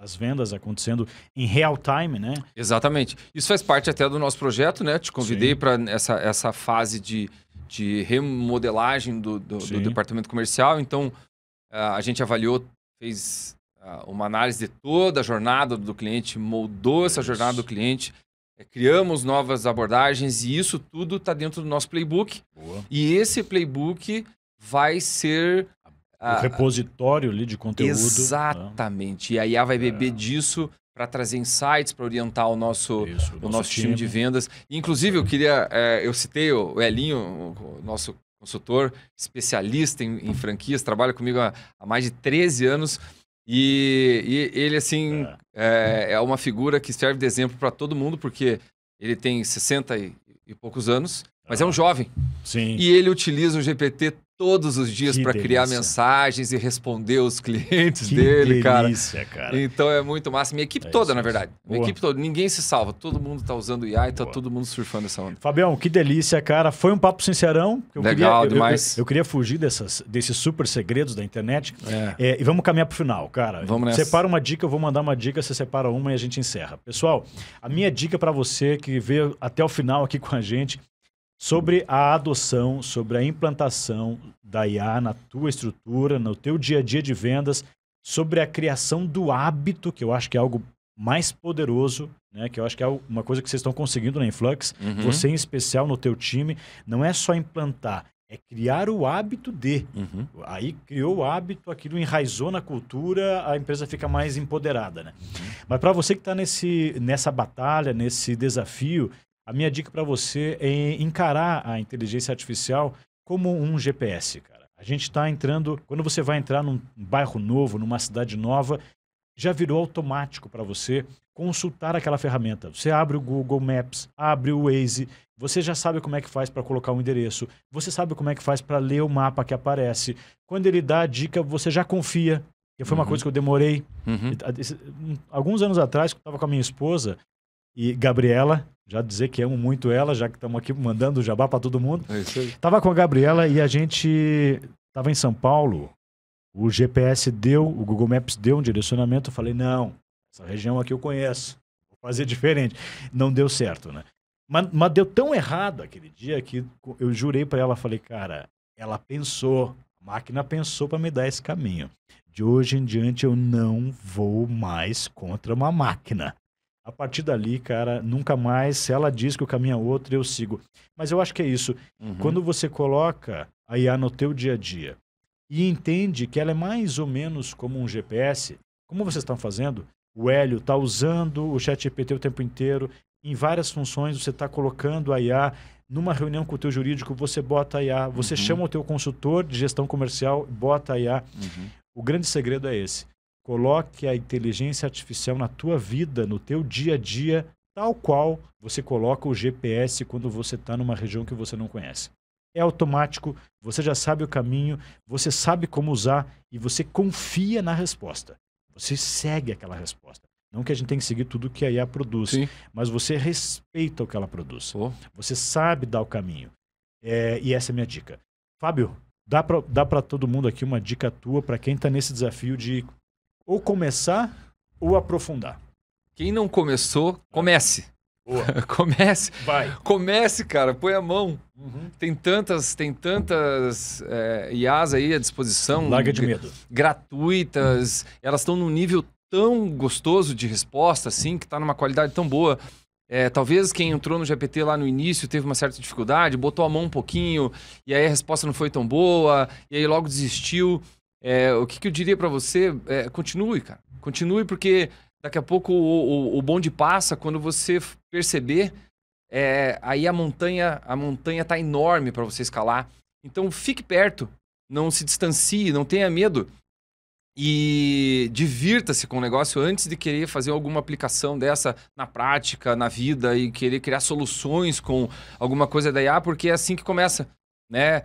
as vendas acontecendo em real time, né? Exatamente. Isso faz parte até do nosso projeto, né? Te convidei para essa fase de remodelagem do departamento comercial. Então, a gente avaliou, fez uma análise de toda a jornada do cliente, moldou essa jornada do cliente, criamos novas abordagens e isso tudo está dentro do nosso playbook. Boa. E esse playbook vai ser... o repositório ali de conteúdo. Exatamente. E a IA vai beber disso para trazer insights, para orientar o nosso time de vendas. Inclusive, eu citei o Elinho, o nosso consultor, especialista em franquias, trabalha comigo há mais de 13 anos. E ele, assim, é uma figura que serve de exemplo para todo mundo, porque ele tem 60 e poucos anos, mas é um jovem. Sim. E ele utiliza o GPT todos os dias para criar mensagens e responder os clientes dele, cara. Então é muito massa. Minha equipe toda, na verdade. Minha equipe toda. Ninguém se salva. Todo mundo tá usando IA e tá todo mundo surfando essa onda. Fabião, que delícia, cara. Foi um papo sincerão. Legal demais. Eu queria fugir desses super segredos da internet. E vamos caminhar pro final, cara. Vamos nessa. Separa uma dica, eu vou mandar uma dica, você separa uma e a gente encerra. Pessoal, a minha dica para você que veio até o final aqui com a gente, sobre a adoção, sobre a implantação da IA na tua estrutura, no teu dia a dia de vendas, sobre a criação do hábito, que eu acho que é algo mais poderoso, né? Que eu acho que é uma coisa que vocês estão conseguindo na Influx, você em especial no teu time, não é só implantar, é criar o hábito de. Aí criou o hábito, aquilo enraizou na cultura, a empresa fica mais empoderada, né? Mas para você que está nessa batalha, nesse desafio, a minha dica para você é encarar a inteligência artificial como um GPS, cara. A gente está entrando... Quando você vai entrar num bairro novo, numa cidade nova, já virou automático para você consultar aquela ferramenta. Você abre o Google Maps, abre o Waze, você já sabe como é que faz para colocar um endereço, você sabe como é que faz para ler o mapa que aparece. Quando ele dá a dica, você já confia. Que foi uma coisa que eu demorei. Alguns anos atrás, eu estava com a minha esposa e Gabriela... Já dizer que amo muito ela, já que estamos aqui mandando jabá para todo mundo. É isso aí. Tava com a Gabriela e a gente tava em São Paulo. O GPS o Google Maps deu um direcionamento. Eu falei, não, essa região aqui eu conheço. fazer diferente. Não deu certo, né? Mas deu tão errado aquele dia que eu jurei para ela, falei, cara, ela pensou, a máquina pensou para me dar esse caminho. De hoje em diante eu não vou mais contra uma máquina. A partir dali, cara, nunca mais, se ela diz que o caminho é outro, eu sigo. Mas eu acho que é isso. Quando você coloca a IA no teu dia a dia e entende que ela é mais ou menos como um GPS, como vocês estão fazendo, o Hélio está usando o ChatGPT o tempo inteiro, em várias funções você está colocando a IA, numa reunião com o teu jurídico, você bota a IA, você chama o teu consultor de gestão comercial, bota a IA. O grande segredo é esse. Coloque a inteligência artificial na tua vida, no teu dia a dia, tal qual você coloca o GPS quando você está numa região que você não conhece. É automático, você já sabe o caminho, você sabe como usar e você confia na resposta. Você segue aquela resposta. Não que a gente tenha que seguir tudo que a IA produz, mas você respeita o que ela produz. Você sabe dar o caminho. E essa é a minha dica. Fábio, dá para todo mundo aqui uma dica tua para quem está nesse desafio de ou começar ou aprofundar. Quem não começou, comece. Comece. Vai. Comece, cara. Põe a mão. Tem tantas IAs aí à disposição. Larga de medo. Gratuitas. Elas estão num nível tão gostoso de resposta, assim, que está numa qualidade tão boa. Talvez quem entrou no GPT lá no início teve uma certa dificuldade, botou a mão um pouquinho, e aí a resposta não foi tão boa, e aí logo desistiu. O que eu diria para você? Continue, cara. Continue, porque daqui a pouco o bonde passa, quando você perceber, aí a montanha tá enorme para você escalar. Então fique perto, não se distancie, não tenha medo. E divirta-se com o negócio antes de querer fazer alguma aplicação dessa na prática, na vida, e querer criar soluções com alguma coisa da IA, porque é assim que começa. Né?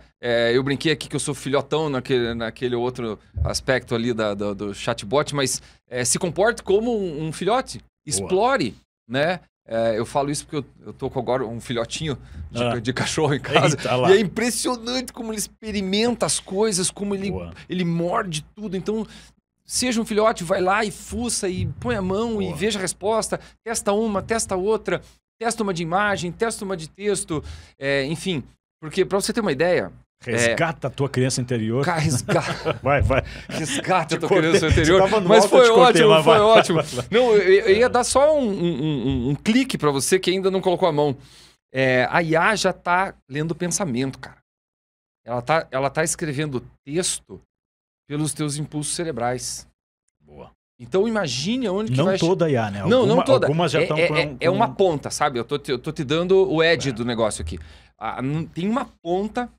Eu brinquei aqui que eu sou filhotão naquele outro aspecto ali do chatbot, mas se comporte como um filhote. Explore, né? Eu falo isso porque eu tô com agora um filhotinho de cachorro em casa. E é impressionante como ele experimenta as coisas, como ele morde tudo. Então, seja um filhote, vai lá e fuça e põe a mão e veja a resposta. Testa uma, testa outra. Testa uma de imagem, testa uma de texto. Enfim, porque para você ter uma ideia... Resgata a tua criança interior. Resgata. Vai. Resgata a tua criança interior. Mas foi ótimo, foi ótimo. Não, eu ia dar só um clique para você que ainda não colocou a mão. A IA já tá lendo pensamento, cara. Ela tá escrevendo texto pelos teus impulsos cerebrais. Boa. Então imagine onde que não vai... Não toda a IA, né? Não toda. Algumas já estão É uma ponta, sabe? Eu tô te dando o edge do negócio aqui. Tem uma ponta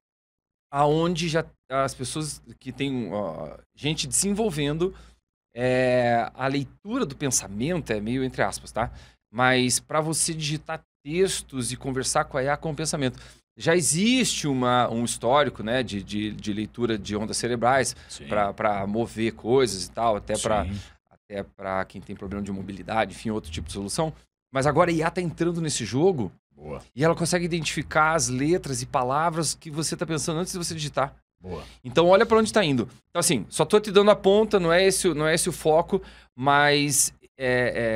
aonde já as pessoas que tem gente desenvolvendo a leitura do pensamento, é meio entre aspas, tá? Mas para você digitar textos e conversar com a IA com o pensamento. Já existe um histórico, né, de leitura de ondas cerebrais para mover coisas e tal, até para quem tem problema de mobilidade, enfim, outro tipo de solução. Mas agora a IA está entrando nesse jogo. Boa. E ela consegue identificar as letras e palavras que você está pensando antes de você digitar. Boa. Então olha para onde está indo. Então assim, só estou te dando a ponta, não é esse o foco, mas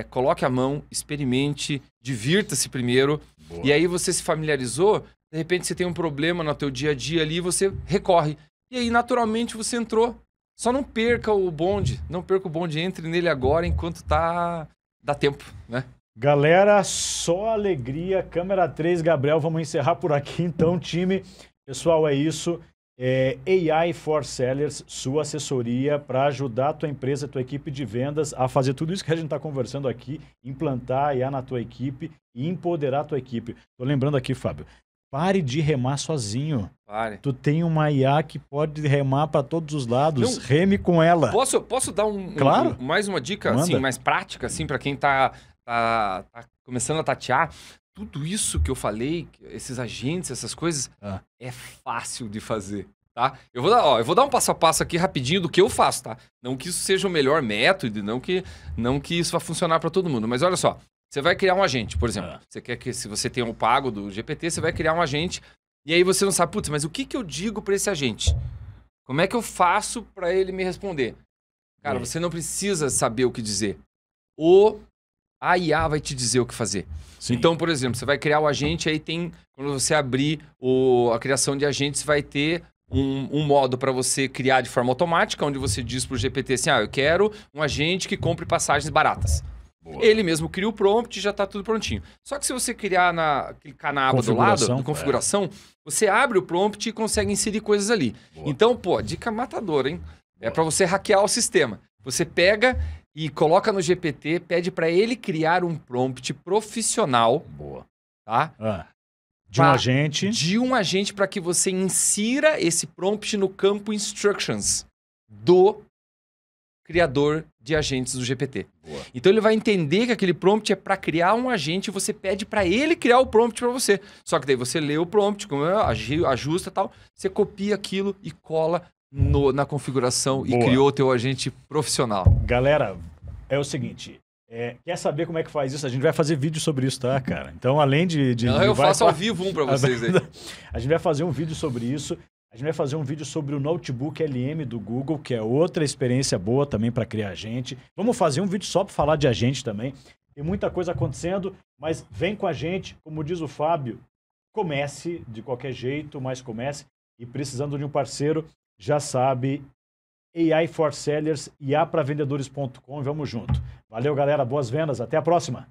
coloque a mão, experimente, divirta-se primeiro. Boa. E aí você se familiarizou, de repente você tem um problema no teu dia a dia ali, você recorre. E aí naturalmente você entrou. Só não perca o bonde, entre nele agora enquanto dá tempo, né? Galera, só alegria. Câmera 3, Gabriel, vamos encerrar por aqui então, time. Pessoal, é isso. AI for Sellers, sua assessoria para ajudar a tua empresa, a tua equipe de vendas a fazer tudo isso que a gente está conversando aqui, implantar a IA na tua equipe e empoderar a tua equipe. Tô lembrando aqui, Fábio, pare de remar sozinho. Pare. Tu tem uma IA que pode remar para todos os lados. Não, reme com ela. Posso dar claro. Mais uma dica assim, mais prática assim, para quem tá começando a tatear? Tudo isso que eu falei, esses agentes, essas coisas, é fácil de fazer, tá? Eu vou dar um passo a passo aqui rapidinho do que eu faço, tá? Não que isso seja o melhor método, não que isso vá funcionar para todo mundo, mas olha só, você vai criar um agente, por exemplo. Você quer que, se você tem um pago do GPT, você vai criar um agente e aí você não sabe, putz, mas o que eu digo para esse agente? Como é que eu faço para ele me responder? Cara, você não precisa saber o que dizer. O a IA vai te dizer o que fazer. Sim. Então, por exemplo, você vai criar o agente, aí tem... Quando você abrir a criação de agentes, vai ter um modo para você criar de forma automática, onde você diz para o GPT assim, eu quero um agente que compre passagens baratas. Boa. Ele mesmo cria o prompt e já está tudo prontinho. Só que se você criar clicar na aba do lado, na configuração, você abre o prompt e consegue inserir coisas ali. Boa. Então, pô, dica matadora, hein? É para você hackear o sistema. Você pega e coloca no GPT, pede para ele criar um prompt profissional. Boa. Tá? De um agente. De um agente para que você insira esse prompt no campo instructions do criador de agentes do GPT. Boa. Então ele vai entender que aquele prompt é para criar um agente e você pede para ele criar o prompt para você. Só que daí você lê o prompt, ajusta e tal, você copia aquilo e cola na configuração. Boa. E criou o teu agente profissional. Galera, é o seguinte, quer saber como é que faz isso? A gente vai fazer vídeo sobre isso, tá, cara? Então, além de... Não, eu faço ao vivo para vocês aí. A gente vai fazer um vídeo sobre isso. A gente vai fazer um vídeo sobre o Notebook LM do Google, que é outra experiência boa também para criar agente. Vamos fazer um vídeo só para falar de agente também. Tem muita coisa acontecendo, mas vem com a gente. Como diz o Fábio, comece de qualquer jeito, mas comece. E precisando de um parceiro, já sabe, AI for Sellers, iapravendedores.com. Vamos junto. Valeu, galera. Boas vendas. Até a próxima.